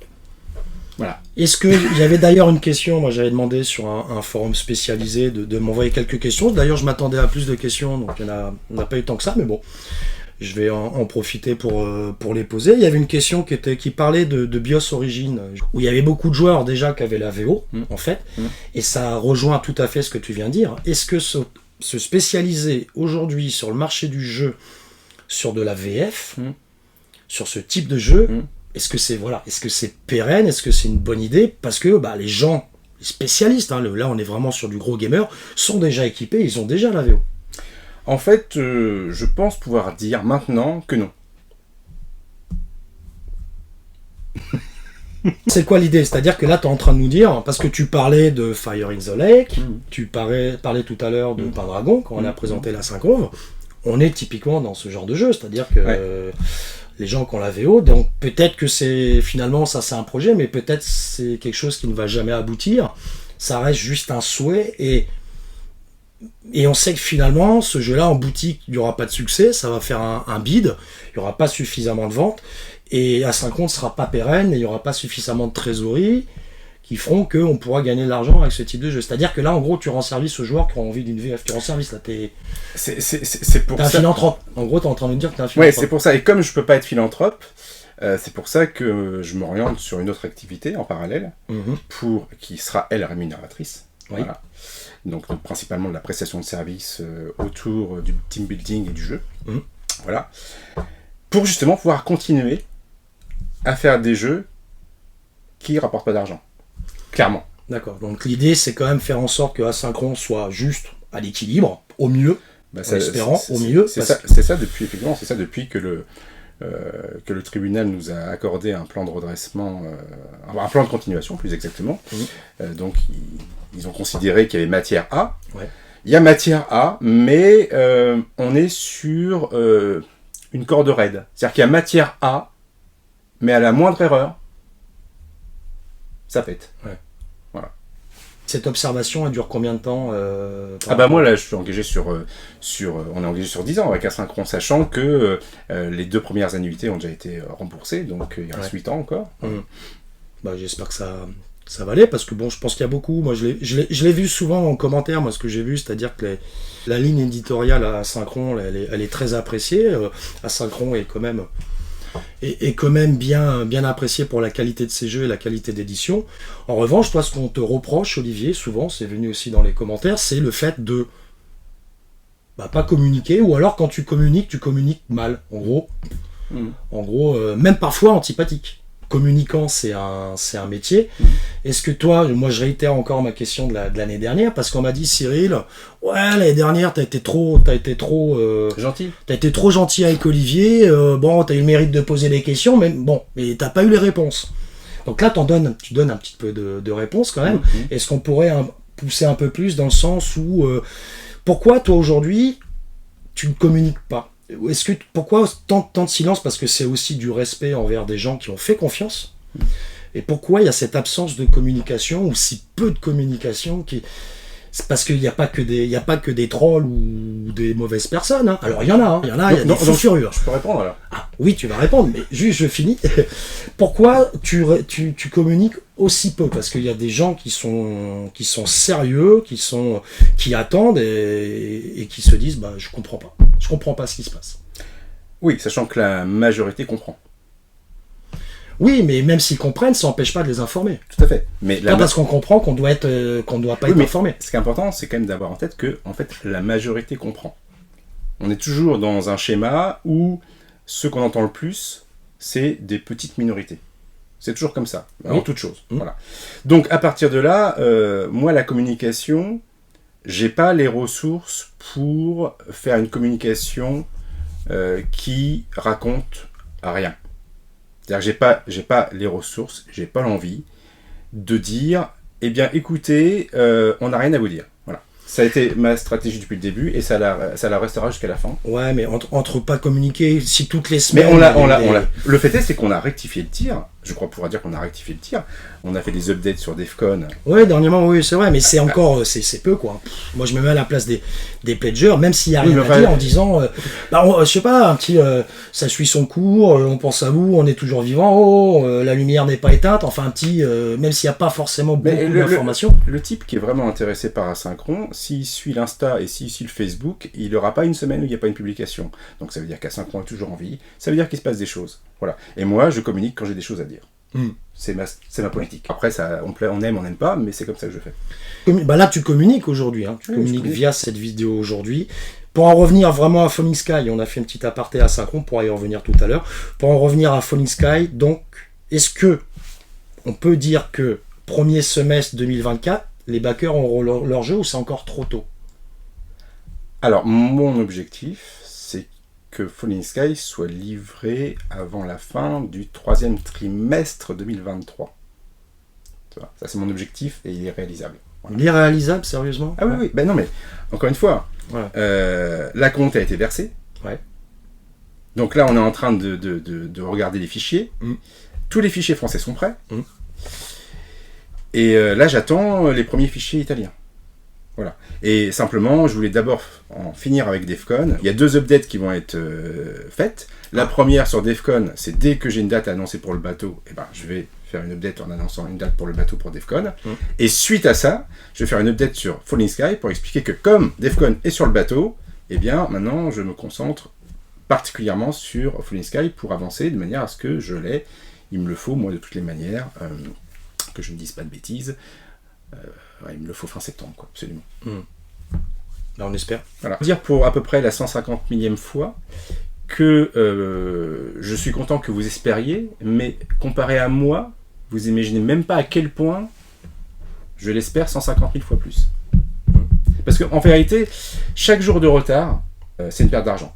Voilà. Est-ce que il y avait d'ailleurs une question, moi j'avais demandé sur un forum spécialisé de m'envoyer quelques questions. D'ailleurs je m'attendais à plus de questions, donc on n'a pas eu tant que ça, mais bon, je vais en profiter pour les poser. Il y avait une question qui parlait de BIOS Origin, où il y avait beaucoup de joueurs déjà qui avaient la VO, en fait, et ça rejoint tout à fait ce que tu viens de dire. Est-ce que se spécialiser aujourd'hui sur le marché du jeu, sur de la VF, sur ce type de jeu, est-ce que c'est pérenne, est-ce que c'est une bonne idée? Parce que les gens, les spécialistes, hein, là on est vraiment sur du gros gamer, sont déjà équipés, ils ont déjà la VO. En fait, je pense pouvoir dire maintenant que non. C'est quoi l'idée? C'est-à-dire que là tu es en train de nous dire, parce que tu parlais de Fire in the Lake, tu parlais tout à l'heure de Pendragon, quand on a présenté la Syncove, on est typiquement dans ce genre de jeu, c'est-à-dire que... les gens qui ont la VO, donc peut-être que c'est un projet, mais peut-être c'est quelque chose qui ne va jamais aboutir, ça reste juste un souhait, et on sait que finalement ce jeu-là en boutique il n'y aura pas de succès, ça va faire un bide, il n'y aura pas suffisamment de ventes, et Asynchron ne sera pas pérenne, et il n'y aura pas suffisamment de trésorerie qui feront qu'on pourra gagner de l'argent avec ce type de jeu. C'est-à-dire que là, en gros, tu rends service aux joueurs qui ont envie d'une VF. Tu rends service, là, t'es un philanthrope. En gros, t'es en train de me dire que t'es un philanthrope. Ouais, c'est pour ça. Et comme je peux pas être philanthrope, c'est pour ça que je m'oriente sur une autre activité en parallèle, qui sera, elle, rémunératrice. Oui. Voilà. Donc, principalement de la prestation de services autour du team building et du jeu. Voilà. Pour justement pouvoir continuer à faire des jeux qui rapportent pas d'argent. Clairement. D'accord. Donc l'idée, c'est quand même faire en sorte que Asynchron soit juste à l'équilibre, au mieux, en espérant, au mieux. C'est ça depuis que le tribunal nous a accordé un plan de redressement, un plan de continuation plus exactement. Donc ils ont considéré qu'il y avait matière A. Ouais. Il y a matière A, mais on est sur une corde raide. C'est-à-dire qu'il y a matière A, mais à la moindre erreur, ça pète. Ouais. Voilà. Cette observation, elle dure combien de temps moi là, je suis engagé on est engagé sur 10 ans avec Asynchron, sachant que les 2 premières annuités ont déjà été remboursées, donc il reste 8 ans encore. J'espère que ça va aller, parce que bon, je pense qu'il y a beaucoup, moi je l'ai vu souvent en commentaire, moi ce que j'ai vu, c'est-à-dire que la ligne éditoriale à Asynchron, elle est très appréciée. Asynchron est quand même bien apprécié pour la qualité de ses jeux et la qualité d'édition. En revanche, toi, ce qu'on te reproche, Olivier, souvent, c'est venu aussi dans les commentaires, c'est le fait de pas communiquer, ou alors quand tu communiques mal, en gros, même parfois antipathique. Communicant, c'est un métier. Est-ce que toi, moi je réitère encore ma question de l'année dernière, parce qu'on m'a dit, Cyril, l'année dernière t'as été trop gentil. T'as été trop gentil avec Olivier, t'as eu le mérite de poser des questions, mais t'as pas eu les réponses. Donc là tu donnes un petit peu de réponses quand même. Est-ce qu'on pourrait pousser un peu plus dans le sens où pourquoi toi aujourd'hui tu ne communiques pas? Pourquoi tant de silence? Parce que c'est aussi du respect envers des gens qui ont fait confiance. Et pourquoi il y a cette absence de communication, ou si peu de communication C'est parce qu'il n'y a pas que des trolls ou des mauvaises personnes. Hein. Alors il y en a, hein. Il y a des fous furieux. Je peux répondre alors. Ah, oui, tu vas répondre, mais juste je finis. Pourquoi tu communiques aussi peu? Parce qu'il y a des gens qui sont sérieux, qui attendent et qui se disent je comprends pas ce qui se passe. Oui, sachant que la majorité comprend. Oui, mais même s'ils comprennent, ça n'empêche pas de les informer. Tout à fait. Mais pas parce qu'on comprend qu'on doit pas être informé. Ce qui est important, c'est quand même d'avoir en tête que, en fait, la majorité comprend. On est toujours dans un schéma où ce qu'on entend le plus, c'est des petites minorités. C'est toujours comme ça, en toute chose. Voilà. Donc, à partir de là, moi, la communication, j'ai pas les ressources pour faire une communication qui raconte rien. C'est-à-dire que j'ai pas les ressources, j'ai pas l'envie de dire, eh bien, écoutez, on n'a rien à vous dire. Voilà. Ça a été ma stratégie depuis le début et ça la restera jusqu'à la fin. Ouais, mais entre pas communiquer, si toutes les semaines... Mais le fait est, c'est qu'on a rectifié le tir. Je crois pouvoir dire qu'on a rectifié le tir. On a fait des updates sur Defcon. Ouais, dernièrement, oui, c'est vrai, mais c'est encore... C'est peu, quoi. Moi, je me mets à la place des pledgers, même s'il n'y a rien à dire, en disant... je sais pas, un petit... ça suit son cours, on pense à vous, on est toujours vivant, la lumière n'est pas éteinte, enfin un petit... même s'il n'y a pas forcément beaucoup d'informations. Le type qui est vraiment intéressé par Asynchron, s'il suit l'Insta et s'il suit le Facebook, il n'aura pas une semaine où il n'y a pas une publication. Donc ça veut dire qu'Asynchron est toujours en vie, ça veut dire qu'il se passe des choses. Voilà. Et moi, je communique quand j'ai des choses à dire. C'est ma politique. Après, ça, on aime, on n'aime pas, mais c'est comme ça que je fais. Là, tu communiques aujourd'hui. Hein. Tu communiques via cette vidéo aujourd'hui. Pour en revenir vraiment à Falling Sky, on a fait une petite aparté Asynchron, pour y revenir tout à l'heure. Pour en revenir à Falling Sky, donc, est-ce que on peut dire que premier semestre 2024, les backers auront leur jeu, ou c'est encore trop tôt? Alors, mon objectif, c'est que Falling Sky soit livré avant la fin du 3e trimestre 2023. Ça, c'est mon objectif et il est réalisable. Voilà. Il est réalisable, sérieusement? Ah oui. Ben non, mais encore une fois, voilà. La compte a été versée. Ouais. Donc là, on est en train de regarder les fichiers. Tous les fichiers français sont prêts. Et là, j'attends les premiers fichiers italiens. Voilà. Et simplement, je voulais d'abord en finir avec Defcon. Il y a 2 updates qui vont être faites. La première sur Defcon, c'est dès que j'ai une date à annoncer pour le bateau, je vais faire une update en annonçant une date pour le bateau pour Defcon. Et suite à ça, je vais faire une update sur Falling Sky pour expliquer que comme Defcon est sur le bateau, maintenant, je me concentre particulièrement sur Falling Sky pour avancer de manière à ce que je l'ai. Il me le faut, moi, de toutes les manières, que je ne dise pas de bêtises. Il me le faut fin septembre, quoi, absolument. Là, on espère. Voilà. Dire pour à peu près la 150 millième fois que je suis content que vous espériez, mais comparé à moi, vous imaginez même pas à quel point je l'espère 150 000 fois plus. Parce qu'en vérité, chaque jour de retard, c'est une perte d'argent.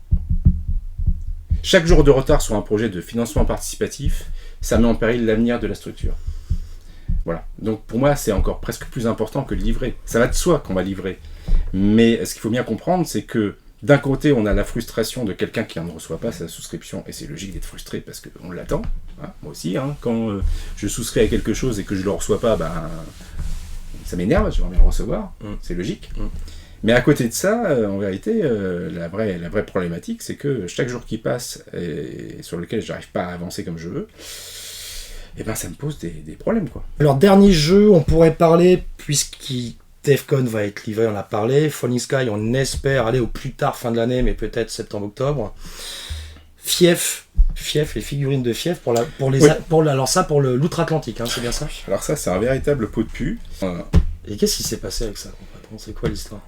Chaque jour de retard sur un projet de financement participatif, ça met en péril l'avenir de la structure. Voilà. Donc pour moi, c'est encore presque plus important que de livrer. Ça va de soi qu'on va livrer. Mais ce qu'il faut bien comprendre, c'est que d'un côté, on a la frustration de quelqu'un qui ne reçoit pas sa souscription, et c'est logique d'être frustré parce qu'on l'attend. Hein, moi aussi, quand je souscris à quelque chose et que je ne le reçois pas, ça m'énerve, j'aimerais bien le recevoir. C'est logique. Mais à côté de ça, en vérité, la vraie problématique, c'est que chaque jour qui passe et sur lequel je n'arrive pas à avancer comme je veux, ça me pose des problèmes, quoi. Alors, dernier jeu, on pourrait parler, Defcon va être livré, on a parlé. Falling Sky, on espère aller au plus tard fin de l'année, mais peut-être septembre-octobre. Fief, les figurines de Fief pour l'outre-Atlantique, c'est bien ça? Alors ça, c'est un véritable pot de pu. Et qu'est-ce qui s'est passé avec ça, patron? C'est quoi l'histoire?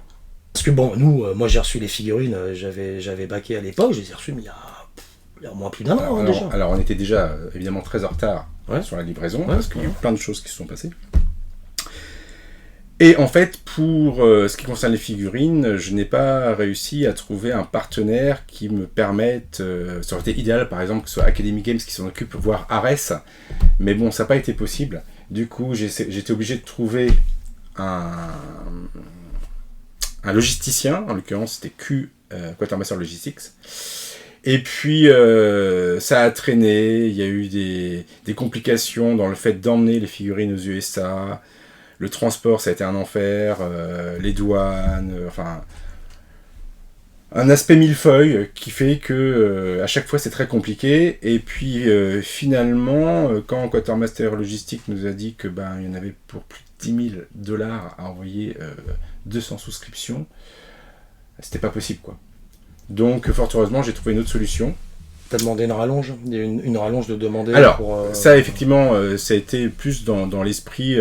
Parce que moi j'ai reçu les figurines, j'avais baqué à l'époque, je les ai reçues, mais il y a au moins plus d'un an déjà. Alors on était déjà évidemment très en retard sur la livraison, parce qu'il y a eu plein de choses qui se sont passées. Et en fait, pour ce qui concerne les figurines, je n'ai pas réussi à trouver un partenaire qui me permette... ça aurait été idéal, par exemple, que ce soit Academy Games qui s'en occupe, voire Ares. Mais bon, ça n'a pas été possible. Du coup, j'étais obligé de trouver un logisticien. En l'occurrence, c'était Quartermaster Logistics. Et puis, ça a traîné, il y a eu des complications dans le fait d'emmener les figurines aux USA, le transport, ça a été un enfer, les douanes, enfin... Un aspect millefeuille qui fait que à chaque fois c'est très compliqué. Et puis finalement, quand Quartermaster Logistique nous a dit que il y en avait pour plus de $10 000 à envoyer 200 souscriptions, c'était pas possible quoi. Donc fort heureusement j'ai trouvé une autre solution. T'as demandé une rallonge? Il y a une rallonge de demander. Alors pour, ça effectivement ça a été plus dans l'esprit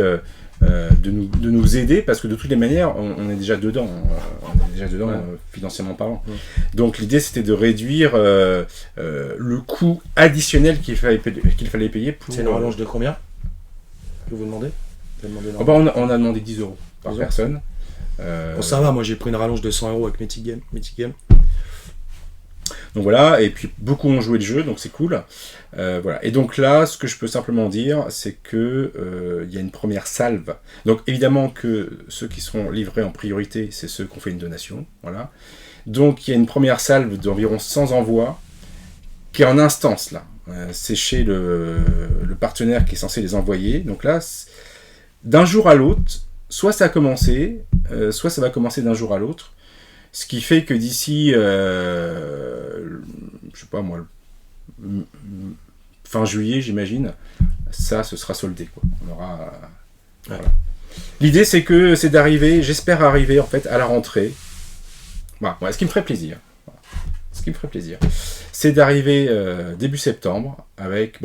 de nous aider, parce que de toutes les manières on est déjà dedans, ouais. Financièrement parlant. Ouais. Donc l'idée c'était de réduire le coût additionnel qu'il fallait payer pour... C'est une rallonge de combien que vous demandez? On a demandé 10 € par personne. Bon, ça va, moi j'ai pris une rallonge de 100 € avec Mythic Game. Donc voilà, et puis beaucoup ont joué le jeu, donc c'est cool. Voilà. Et donc là, ce que je peux simplement dire, c'est que y a une première salve. Donc évidemment que ceux qui seront livrés en priorité, c'est ceux qui ont fait une donation. Voilà. Donc il y a une première salve d'environ 100 envois qui est en instance là. C'est chez le partenaire qui est censé les envoyer. Donc là, d'un jour à l'autre, soit ça a commencé, soit ça va commencer d'un jour à l'autre. Ce qui fait que d'ici, je sais pas moi, fin juillet, j'imagine, ça, ce sera soldé, quoi. On aura... Ouais. Voilà. L'idée, c'est d'arriver, j'espère arriver, en fait, à la rentrée. Voilà, ce qui me ferait plaisir. Voilà. Ce qui me ferait plaisir, c'est d'arriver début septembre avec,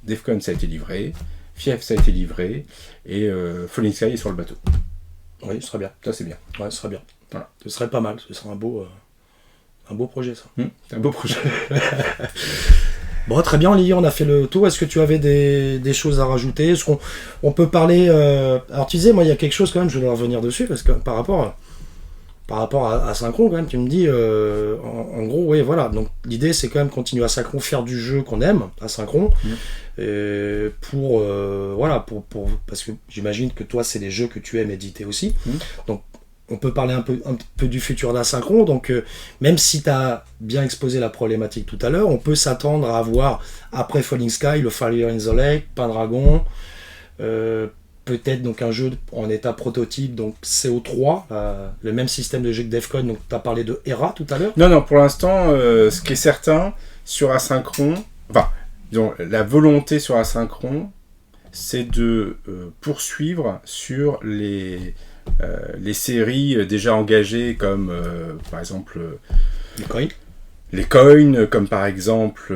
Defcon, ça a été livré, Fief, ça a été livré, et Falling Sky est sur le bateau. Oui, ce serait bien. Ça, c'est bien. Ouais, ce serait bien. Voilà. Ce serait pas mal, ce serait un beau projet, ça. C'est un beau projet. Bon, très bien, Olivier, on a fait le tour. Est-ce que tu avais des choses à rajouter? Est-ce qu'on peut parler... Alors, tu disais, moi, il y a quelque chose, quand même, je voulais revenir dessus, parce que par rapport à Synchron, quand même, tu me dis, en gros, oui, voilà. Donc, l'idée, c'est quand même continuer à Synchron, faire du jeu qu'on aime, à Synchron, parce que j'imagine que toi, c'est des jeux que tu aimes éditer aussi. Donc, on peut parler un peu du futur d'Asynchron, donc même si tu as bien exposé la problématique tout à l'heure, on peut s'attendre à avoir, après Falling Sky, le Fire in the Lake, Pendragon, peut-être donc un jeu en état prototype, donc CO3, le même système de jeu que Defcon, donc tu as parlé de Hera tout à l'heure. Non, pour l'instant, ce qui est certain, sur Asynchron, la volonté sur Asynchron, c'est de poursuivre sur les séries déjà engagées comme par exemple les coins, comme par exemple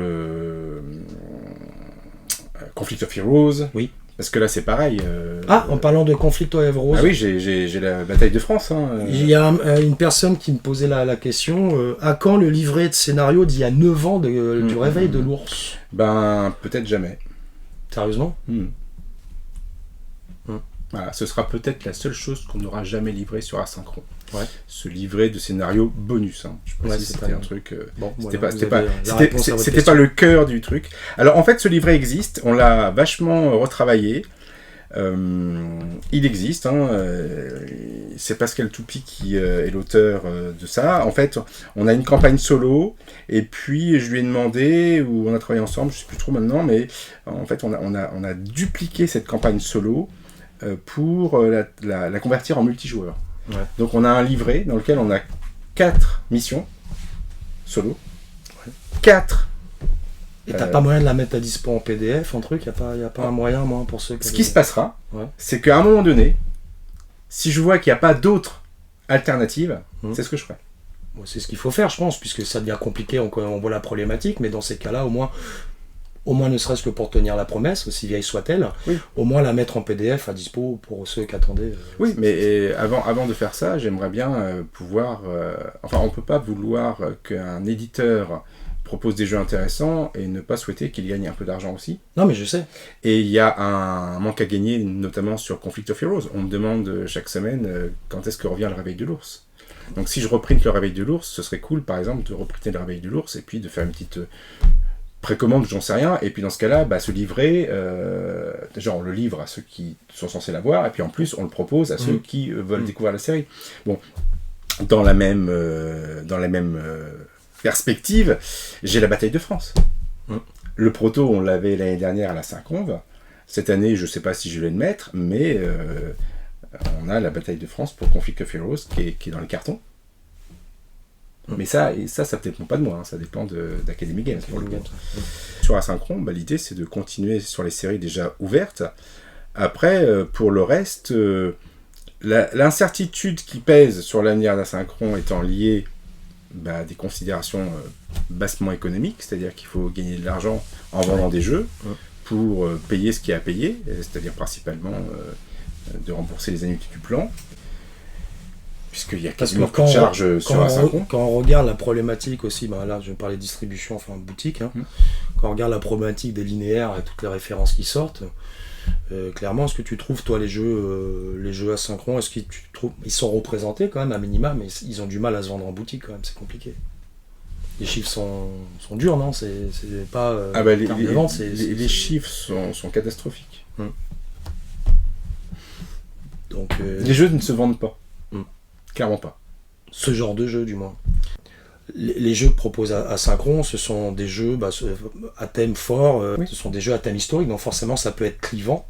Conflict of Heroes. Oui. Parce que là c'est pareil. En parlant de Conflict of Heroes. Ah oui, j'ai la bataille de France. Il y a une personne qui me posait la question, à quand le livret de scénario d'il y a 9 ans du réveil de l'ours? Peut-être jamais. Sérieusement? Voilà, ce sera peut-être la seule chose qu'on n'aura jamais livré sur Asynchron. Ouais. Ce livret de scénario bonus. Je sais pas si c'était un truc. C'était pas le cœur du truc. Alors en fait, ce livret existe. On l'a vachement retravaillé. Il existe. C'est Pascal Toupy qui est l'auteur de ça. En fait, on a une campagne solo. Et puis je lui ai demandé, ou on a travaillé ensemble, je sais plus trop maintenant, mais en fait, on a dupliqué cette campagne solo pour la convertir en multijoueur. Ouais. Donc on a un livret dans lequel on a 4 missions solo. Ouais. 4. Et t'as pas moyen de la mettre à dispo en PDF, un truc? Y a pas un moyen, moi, pour ceux qui... Ce qui se passera, c'est qu'à un moment donné, si je vois qu'il n'y a pas d'autres alternatives, c'est ce que je ferai. Bon, c'est ce qu'il faut faire, je pense, puisque ça devient compliqué, on voit la problématique, mais dans ces cas-là, au moins ne serait-ce que pour tenir la promesse, aussi vieille soit-elle, au moins la mettre en PDF à dispo pour ceux qui attendaient. Oui, mais avant de faire ça, j'aimerais bien pouvoir... on ne peut pas vouloir qu'un éditeur propose des jeux intéressants et ne pas souhaiter qu'il gagne un peu d'argent aussi. Non, mais je sais. Et il y a un manque à gagner, notamment sur Conflict of Heroes. On me demande chaque semaine quand est-ce que revient le réveil de l'ours. Donc si je reprinte le réveil de l'ours, ce serait cool, par exemple, de reprinter le réveil de l'ours et puis de faire une petite... précommande, j'en sais rien, et puis dans ce cas-là, se livrer, déjà on le livre à ceux qui sont censés l'avoir, et puis en plus on le propose à ceux qui veulent découvrir la série. Bon, dans la même perspective, j'ai la bataille de France. Mm. Le proto, on l'avait l'année dernière à la Saint-Conve. Cette année, je ne sais pas si je vais le mettre, mais on a la bataille de France pour Conflict of Heroes qui est dans les cartons. Mais ça dépend pas de moi, hein, ça dépend d'Academy Games. Pour le coup. Sur Asynchron, l'idée c'est de continuer sur les séries déjà ouvertes. Après, pour le reste, l'incertitude qui pèse sur l'avenir d'Asynchron étant liée à des considérations bassement économiques, c'est-à-dire qu'il faut gagner de l'argent en vendant des jeux pour payer ce qu'il y a à payer, c'est-à-dire principalement de rembourser les annuités du plan. Puisqu'il y a quasiment plus de charges sur Asynchron. Quand on regarde la problématique aussi, là je vais parler distribution, enfin boutique, hein, quand on regarde la problématique des linéaires et toutes les références qui sortent, clairement, est-ce que tu trouves, toi, les jeux Asynchron, est-ce que tu trouves, ils sont représentés quand même à minima, mais ils ont du mal à se vendre en boutique quand même, c'est compliqué. Les chiffres sont durs, non? C'est pas... les chiffres sont catastrophiques. Donc, les jeux ne se vendent pas. Clairement pas. Ce genre de jeu, du moins. Les jeux que propose Asynchron, ce sont des jeux à thème fort, ce sont des jeux à thème historique, donc forcément ça peut être clivant.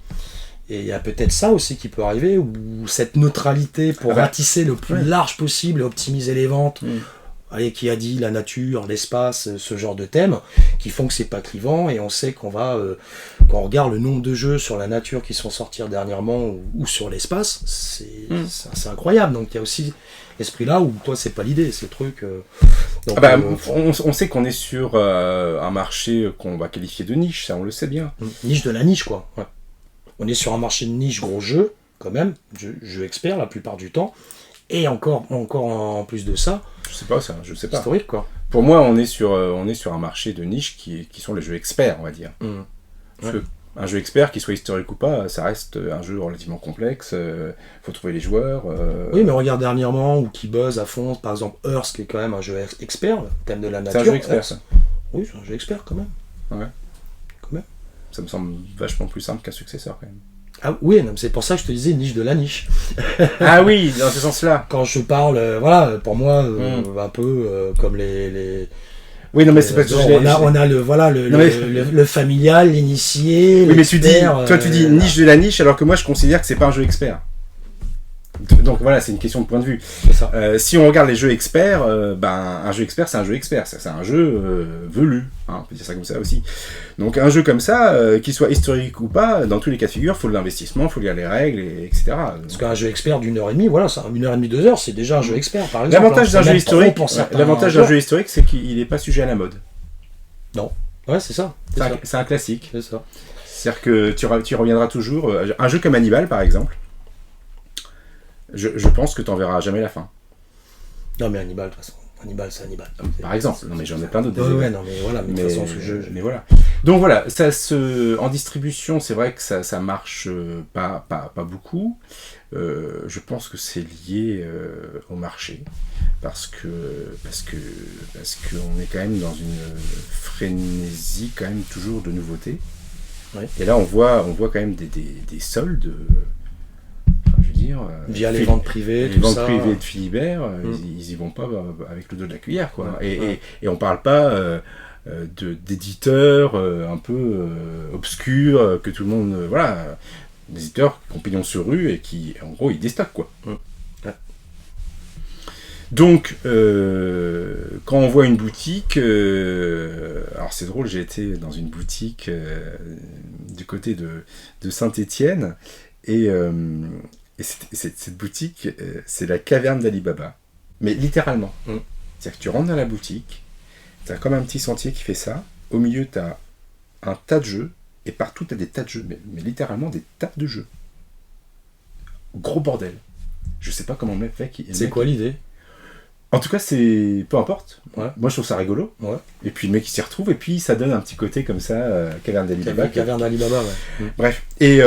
Et il y a peut-être ça aussi qui peut arriver, ou cette neutralité pour ratisser le plus large possible et optimiser les ventes. Allez, qui a dit la nature, l'espace, ce genre de thèmes, qui font que c'est pas clivant, et on sait qu'on va, quand on regarde le nombre de jeux sur la nature qui sont sortis dernièrement, ou sur l'espace, c'est incroyable. Donc il y a aussi l'esprit là où toi c'est pas l'idée, c'est le truc. Donc, on sait qu'on est sur un marché qu'on va qualifier de niche, ça on le sait bien. Niche de la niche, quoi. Ouais. On est sur un marché de niche, gros jeu, quand même, jeu expert la plupart du temps, et encore en plus de ça. Je sais pas ça, je sais pas. Historique, quoi. Pour moi, on est sur un marché de niche qui sont les jeux experts, on va dire. Parce que un jeu expert, qu'il soit historique ou pas, ça reste un jeu relativement complexe. Faut trouver les joueurs. Oui, mais regarde dernièrement, ou qui buzz à fond, par exemple Earth, qui est quand même un jeu expert, le thème de la nature. C'est un jeu expert, ça. Oui, c'est un jeu expert, quand même. Ouais. Quand même. Ça me semble vachement plus simple qu'un successeur, quand même. Ah oui, c'est pour ça que je te disais niche de la niche. Ah oui, dans ce sens-là. Quand je parle, pour moi, un peu comme les... Oui, non, mais c'est parce que on a le familial, l'initié. Oui, mais tu dis, toi tu dis niche de la niche, alors que moi je considère que c'est pas un jeu expert. Donc voilà, c'est une question de point de vue. C'est ça. Si on regarde les jeux experts, un jeu expert, c'est un jeu expert. C'est un jeu velu, hein, on peut dire ça comme ça aussi. Donc un jeu comme ça, qu'il soit historique ou pas, dans tous les cas de figure, il faut de l'investissement, il faut lire les règles, etc. Parce qu'un jeu expert d'1h30, voilà, 1h30, 2 heures, c'est déjà un jeu expert, par exemple. L'avantage d'un jeu historique, c'est qu'il n'est pas sujet à la mode. Non. Ouais, c'est ça. C'est un classique. C'est ça. C'est-à-dire que tu reviendras toujours. Un jeu comme Hannibal, par exemple, je pense que tu n'en verras jamais la fin. Non, mais Hannibal, de toute façon. Hannibal, c'est Hannibal. Par exemple. Non, mais j'en ai plein d'autres. Ouais, non, mais voilà. Mais de toute façon, ce jeu. Mais voilà. Donc voilà, en distribution, c'est vrai que ça marche pas beaucoup. Je pense que c'est lié au marché. Parce que on est quand même dans une frénésie, quand même, toujours de nouveautés. Ouais. Et là, on voit quand même des soldes. Via les ventes privées, les ventes privées de Philibert, ils y vont pas avec le dos de la cuillère, quoi. Et on parle pas d'éditeurs un peu obscurs, que tout le monde, des éditeurs qui ont pignon sur rue et qui, en gros, ils déstockent, quoi. Ouais. Donc, quand on voit une boutique, alors c'est drôle, j'ai été dans une boutique du côté de Saint-Étienne, et cette boutique, c'est la caverne d'Ali Baba. Mais littéralement. C'est-à-dire que tu rentres dans la boutique, tu as comme un petit sentier qui fait ça. Au milieu, tu as un tas de jeux. Et partout, tu as des tas de jeux. Mais littéralement, des tas de jeux. Gros bordel. Je sais pas comment le mec fait. C'est quoi l'idée ? En tout cas, c'est... Peu importe. Ouais. Moi, je trouve ça rigolo. Ouais. Et puis, le mec, il s'y retrouve. Et puis, ça donne un petit côté comme ça. Caverne d'Ali Baba. Caverne d'Ali Baba, ouais. Bref. Et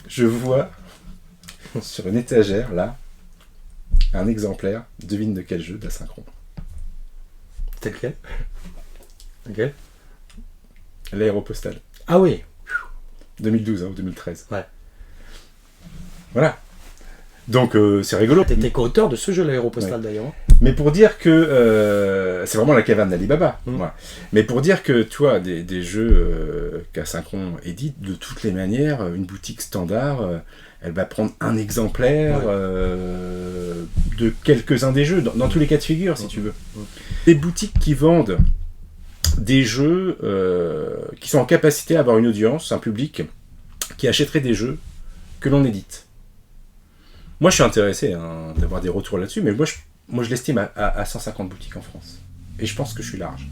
je vois... sur une étagère, là, un exemplaire, devine de quel jeu, d'Asynchron. C'était lequel ? Lequel ? L'Aéropostale. Ah oui. 2012 ou 2013. Ouais. Voilà. Donc c'est rigolo. T'étais co-auteur de ce jeu, l'Aéropostale, d'ailleurs. Mais pour dire que c'est vraiment la caverne d'Alibaba. Voilà. Mais pour dire que tu vois, des jeux qu'Asynchron édite, de toutes les manières, une boutique standard, elle va prendre un exemplaire de quelques-uns des jeux, dans tous les cas de figure, si tu veux. Des boutiques qui vendent des jeux qui sont en capacité à avoir une audience, un public, qui achèterait des jeux que l'on édite. Moi, je suis intéressé d'avoir des retours là-dessus, mais moi, je l'estime à 150 boutiques en France. Et je pense que je suis large.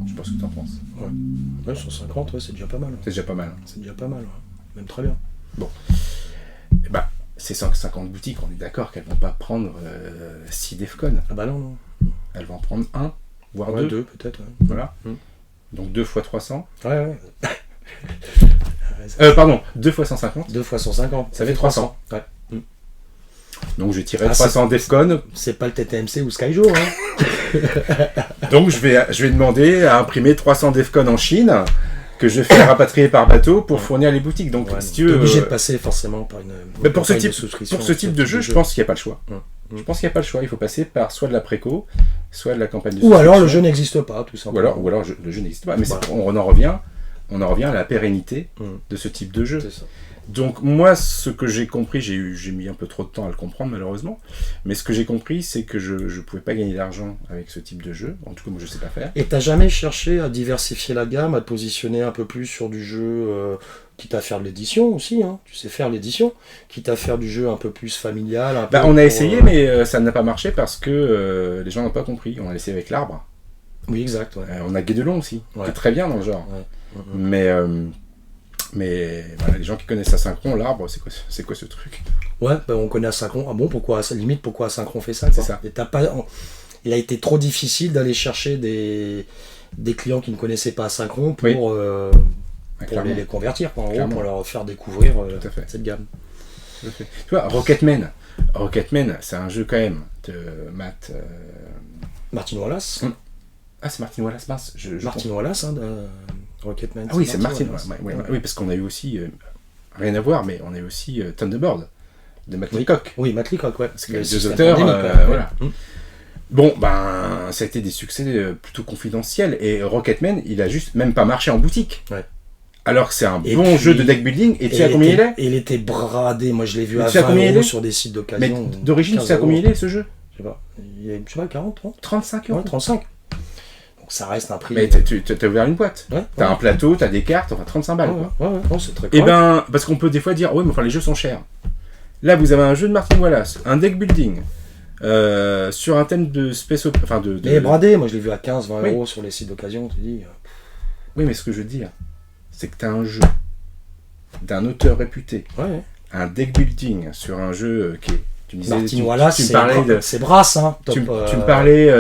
Je pense que tu en penses. Ouais, 150, ouais, c'est déjà pas mal. C'est déjà pas mal. C'est déjà pas mal, ouais. Même très bien. Bon. Et bah, ces 150 boutiques, on est d'accord qu'elles vont pas prendre 6 Defcon. Ah bah non. Elles vont en prendre 1, voire Ouais, 2. 2 peut-être. Ouais. Voilà. Donc 2 fois 300. Ouais. Pardon, 2 fois 150. 2 fois 150. Ça fait 300. Ouais. Donc je tirais 300 Defcon. C'est pas le TTMC ou Skyjo, hein. Donc je vais demander à imprimer 300 Defcon en Chine, que je fais rapatrier par bateau pour fournir les boutiques. Donc si tu veux, obligé de passer forcément par une. Mais pour ce type de jeu, je pense qu'il n'y a pas le choix. Je pense qu'il n'y a pas le choix. Il faut passer par soit de la préco, soit de la campagne de souscription. Ou alors le jeu n'existe pas, tout simplement. Ou alors le jeu n'existe pas. Mais on en revient à la pérennité de ce type de jeu. C'est ça. Donc moi, ce que j'ai compris, j'ai mis un peu trop de temps à le comprendre malheureusement, mais ce que j'ai compris, c'est que je ne pouvais pas gagner d'argent avec ce type de jeu. En tout cas, moi, je ne sais pas faire. Et t'as jamais cherché à diversifier la gamme, à te positionner un peu plus sur du jeu, quitte à faire de l'édition aussi, hein. Tu sais faire l'édition, quitte à faire du jeu un peu plus familial. On a essayé, mais ça n'a pas marché parce que les gens n'ont pas compris. On a essayé avec l'Arbre. Oui, exact. Ouais. On a Guédelon aussi, qui est très bien dans le genre. Ouais. Mais voilà, les gens qui connaissent Asynchron, l'Arbre, c'est quoi ce truc? Ouais, on connaît Asynchron. Ah bon, pourquoi Asynchron fait ça? C'est ça. Et il a été trop difficile d'aller chercher des clients qui ne connaissaient pas Asynchron pour les convertir, en gros, pour leur faire découvrir cette gamme. Tout à fait. Tu vois, Rocketman, c'est un jeu quand même de Martin Wallace. Ah, c'est Martin Wallace, mince. Martin Wallace, hein, de Rocketman. Ah oui, c'est Martin Wallace. Oui, parce qu'on a eu aussi, rien à voir, mais on a eu aussi Thunderbird, de Matt Leacock. Oui, Matt Leacock, ouais. Parce que les deux auteurs, voilà. Bon, ça a été des succès plutôt confidentiels, et Rocketman, il a juste même pas marché en boutique. Ouais. Alors que c'est un bon jeu de deck building, et tu sais à combien il est? Il était bradé, moi je l'ai vu à 20 € sur des sites d'occasion. Mais d'origine, tu sais à combien il est ce jeu? Je sais pas, 40, 30 35 €. Ouais, 35. Donc ça reste un prix. Mais tu as ouvert une boîte. T'as un plateau, t'as des cartes, enfin 35 balles. Ouais, c'est très correct. Et parce qu'on peut des fois dire, mais les jeux sont chers. Là, vous avez un jeu de Martin Wallace, un deck building, sur un thème de space opera. Enfin, Mais bradé, moi je l'ai vu à 15-20 € sur les sites d'occasion, tu dis. Oui, mais ce que je veux dire, c'est que t'as un jeu d'un auteur réputé, un deck building sur un jeu qui est. Tu me disais, Martin Wallace, c'est Brass, hein. Tu me parlais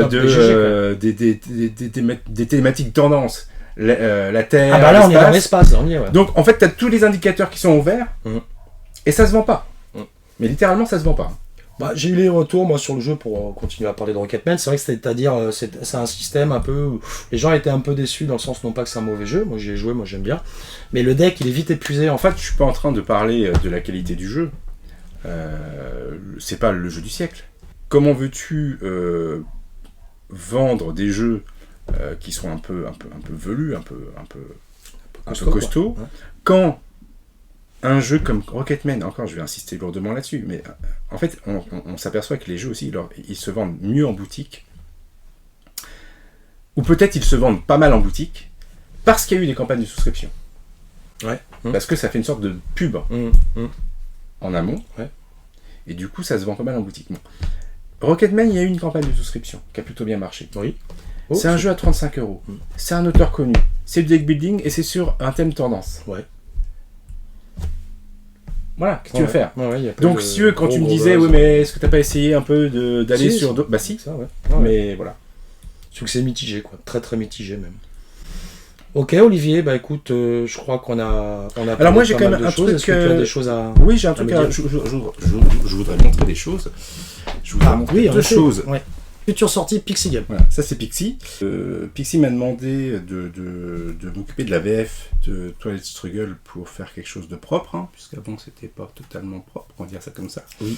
des thématiques tendances. La Terre. Ah bah là, on est dans l'espace. Donc en fait, tu as tous les indicateurs qui sont ouverts et ça se vend pas. Mais littéralement, ça se vend pas. J'ai eu les retours, moi, sur le jeu pour continuer à parler de Rocketman. C'est vrai que c'est-à-dire, c'est un système un peu où les gens étaient un peu déçus dans le sens non pas que c'est un mauvais jeu. Moi, j'y ai joué, moi, j'aime bien. Mais le deck, il est vite épuisé. En fait, je suis pas en train de parler de la qualité du jeu. C'est pas le jeu du siècle. Comment veux-tu vendre des jeux qui sont un peu velus, un peu costauds, quand un jeu comme Rocketman, encore je vais insister lourdement là-dessus, mais en fait on s'aperçoit que les jeux aussi ils se vendent mieux en boutique, ou peut-être ils se vendent pas mal en boutique parce qu'il y a eu des campagnes de souscription. Parce que ça fait une sorte de pub en amont, et du coup ça se vend pas mal en boutique. Bon. Rocketman, il y a eu une campagne de souscription qui a plutôt bien marché. C'est un jeu à 35 €. C'est un auteur connu. C'est du deck building et c'est sur un thème tendance. Voilà, qu'est-ce que tu veux faire? Donc si tu veux, quand tu me disais, mais est-ce que t'as pas essayé un peu d'aller sur d'autres... Bah si, mais voilà. Succès mitigé, quoi. Très très mitigé même. Ok Olivier, écoute, je crois qu'on a alors moi j'ai quand même un truc... Est-ce que tu as des choses à... Oui, j'ai un truc je voudrais montrer des choses. Je voudrais montrer deux choses. Future sortie Pixie Game. Voilà, ça c'est Pixie. Pixie m'a demandé de m'occuper de la VF de Twilight Struggle pour faire quelque chose de propre, hein, puisqu'avant c'était pas totalement propre, on va dire ça comme ça. Oui.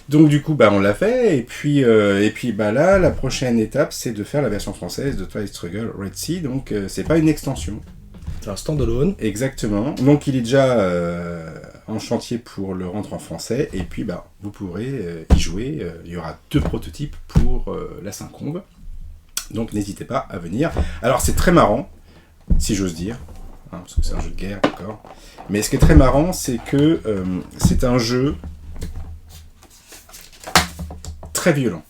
Donc du coup, on l'a fait, et puis là, la prochaine étape, c'est de faire la version française de Twilight Struggle Red Sea, donc c'est pas une extension. C'est un standalone. Exactement. Donc il est déjà en chantier pour le rendre en français, et puis vous pourrez y jouer. Il y aura 2 prototypes pour la Syncombe. Donc n'hésitez pas à venir. Alors c'est très marrant, si j'ose dire, hein, parce que c'est un jeu de guerre, d'accord. Mais ce qui est très marrant, c'est que c'est un jeu très violent.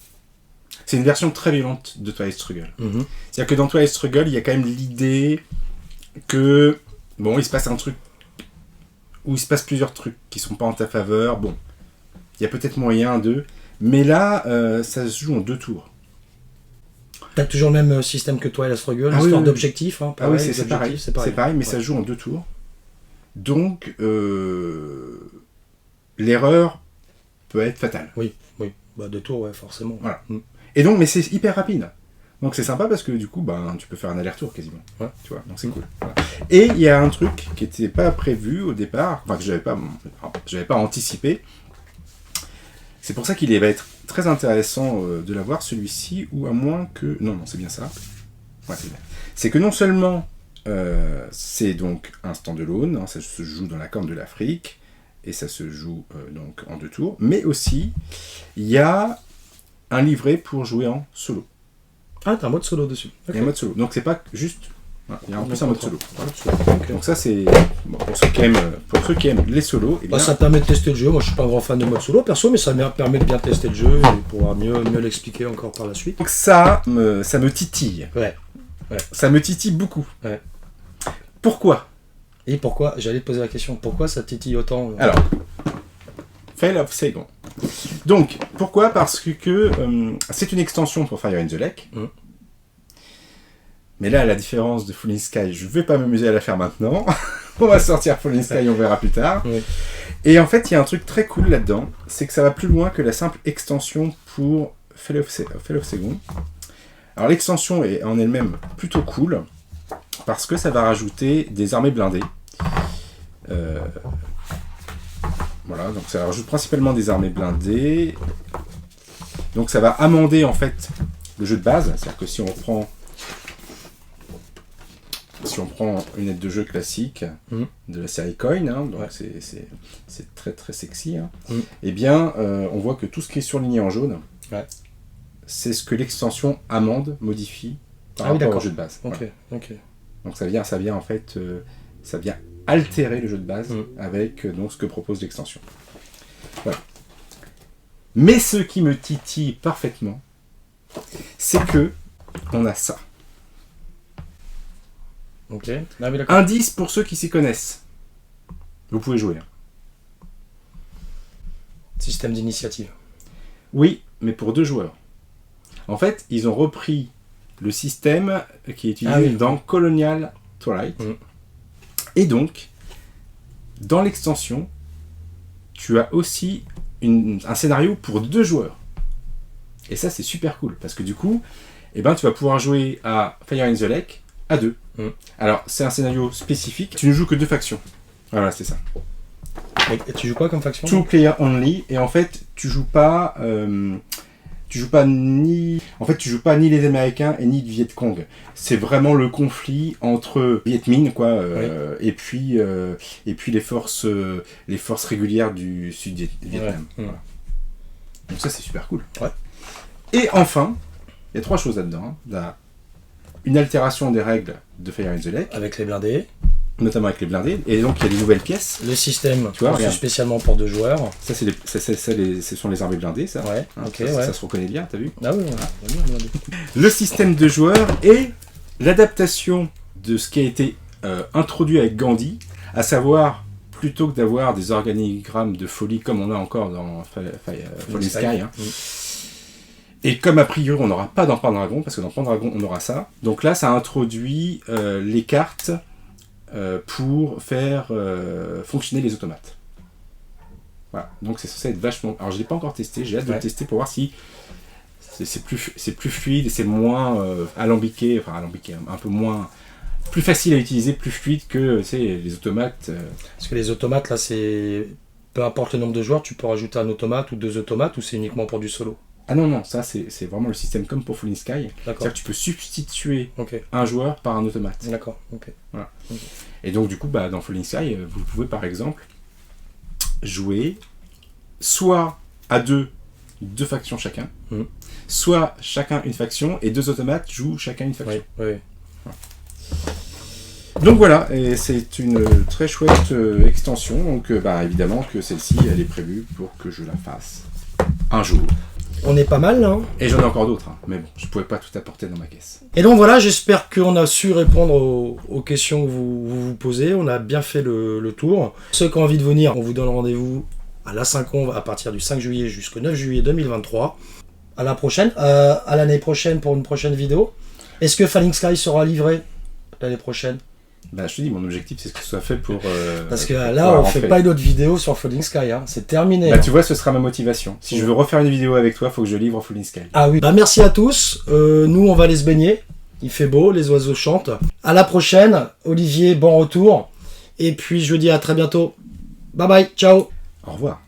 C'est une version très violente de Twilight Struggle. Mm-hmm. C'est-à-dire que dans Twilight Struggle, il y a quand même l'idée que, il se passe un truc, ou il se passe plusieurs trucs qui sont pas en ta faveur, il y a peut-être moyen de... Mais là, ça se joue en 2 tours. T'as toujours le même système que Twilight Struggle, Ah histoire oui. d'objectif. Hein, pareil, c'est pareil. C'est pareil, mais ça se joue en 2 tours. Donc, l'erreur peut être fatale. Oui. 2 tours, ouais, forcément. Voilà. Et donc, mais c'est hyper rapide. Donc c'est sympa parce que du coup, tu peux faire un aller-retour quasiment. Ouais. Tu vois, donc c'est cool. Voilà. Et il y a un truc qui n'était pas prévu au départ, que j'avais pas anticipé. C'est pour ça qu'il va être très intéressant de l'avoir celui-ci, ou à moins que... Non, c'est bien ça. Ouais, c'est bien. C'est que non seulement c'est donc un standalone, hein, ça se joue dans la Corne de l'Afrique, et ça se joue donc en 2 tours, mais aussi il y a un livret pour jouer en solo. Ah, t'as un mode solo dessus. Il y a un mode solo. Donc c'est pas juste... il y a en plus un mode solo. Okay. Donc ça c'est... pour ceux qui aiment les solos... Eh bien... ça permet de tester le jeu. Moi je suis pas un grand fan de mode solo perso, mais ça me permet de bien tester le jeu et pouvoir mieux l'expliquer encore par la suite. Donc ça me titille. Ouais. Ça me titille beaucoup. Ouais. Pourquoi ? Et pourquoi ? J'allais te poser la question. Pourquoi ça titille autant Alors, Veil of Saigon. Donc, pourquoi ? Parce que c'est une extension pour Fire in the Lake. Mais là, à la différence de Falling Sky, je ne vais pas m'amuser à la faire maintenant. On va sortir Falling Sky, on verra plus tard. Oui. Et en fait, il y a un truc très cool là-dedans, c'est que ça va plus loin que la simple extension pour Veil of Saigon. Alors, l'extension est en elle-même plutôt cool, parce que ça va rajouter des armées blindées. Voilà, donc ça rajoute principalement des armées blindées. Donc ça va amender en fait le jeu de base, c'est-à-dire que si on prend une aide de jeu classique de la série Coin, hein, donc c'est très très sexy, hein, et bien on voit que tout ce qui est surligné en jaune, c'est ce que l'extension amende, modifie par rapport au jeu de base. Okay. Voilà. Okay. Donc ça vient en fait, ça vient altérer le jeu de base avec donc ce que propose l'extension. Voilà. Mais ce qui me titille parfaitement, c'est que on a ça. Ok. Ah, oui, d'accord. Indice pour ceux qui s'y connaissent. Vous pouvez jouer. Système d'initiative. Oui, mais pour 2 joueurs. En fait, ils ont repris le système qui est utilisé dans Colonial Twilight. Et donc, dans l'extension, tu as aussi un scénario pour 2 joueurs. Et ça, c'est super cool, parce que du coup, tu vas pouvoir jouer à Fire in the Lake à 2. Alors, c'est un scénario spécifique, tu ne joues que 2 factions. Voilà, c'est ça. Et tu joues quoi comme faction ? 2 player only, et en fait, tu joues pas ni les Américains et ni le Viet Cong. C'est vraiment le conflit entre Viet Minh, et puis les forces régulières du Sud-Vietnam. Voilà. Donc ça, c'est super cool. Ouais. Et enfin, il y a 3 choses là-dedans. Hein. Une altération des règles de Fire in the Lake. Avec les blindés. Notamment avec les blindés. Et donc, il y a des nouvelles pièces. Le système, tu vois, spécialement pour 2 joueurs. Ça, ce sont les armées blindées, ça. Ouais, hein, ok, ça se reconnaît bien, t'as vu ? Ah oui, Le système de joueurs et l'adaptation de ce qui a été introduit avec Gandhi, à savoir, plutôt que d'avoir des organigrammes de folie comme on a encore dans Falling Sky, hein, et comme a priori on n'aura pas dans Pendragon, parce que dans Pendragon on aura ça, donc là ça introduit les cartes pour faire fonctionner les automates. Voilà, donc c'est censé être vachement... Alors je ne l'ai pas encore testé, j'ai hâte de le tester pour voir si C'est plus fluide, c'est moins alambiqué, un peu moins... plus facile à utiliser, plus fluide que les automates. Parce que les automates, là, c'est... Peu importe le nombre de joueurs, tu peux rajouter un automate ou 2 automates, ou c'est uniquement pour du solo? Ah non, ça c'est vraiment le système comme pour Falling Sky. C'est-à-dire que tu peux substituer un joueur par un automate. D'accord, ok. Voilà. Et donc du coup, dans Falling Sky, vous pouvez par exemple jouer soit à deux factions chacun, soit chacun une faction, et 2 automates jouent chacun une faction. Oui. Donc voilà, et c'est une très chouette extension, donc évidemment que celle-ci, elle est prévue pour que je la fasse un jour. On est pas mal là. Et j'en ai encore d'autres, mais bon, je pouvais pas tout apporter dans ma caisse. Et donc voilà, j'espère qu'on a su répondre aux questions que vous posez, on a bien fait le tour. Ceux qui ont envie de venir, on vous donne rendez-vous à la Saint-Conve à partir du 5 juillet jusqu'au 9 juillet 2023. À la prochaine, à l'année prochaine pour une prochaine vidéo. Est-ce que Falling Sky sera livré l'année prochaine? Je te dis, mon objectif c'est que ce soit fait pour... Parce que là, on fait pas une autre vidéo sur Falling Sky, hein. C'est terminé. Tu vois, ce sera ma motivation. Si je veux refaire une vidéo avec toi, il faut que je livre Falling Sky. Ah oui. Merci à tous. Nous, on va aller se baigner. Il fait beau, les oiseaux chantent. À la prochaine. Olivier, bon retour. Et puis, je vous dis à très bientôt. Bye bye, ciao. Au revoir.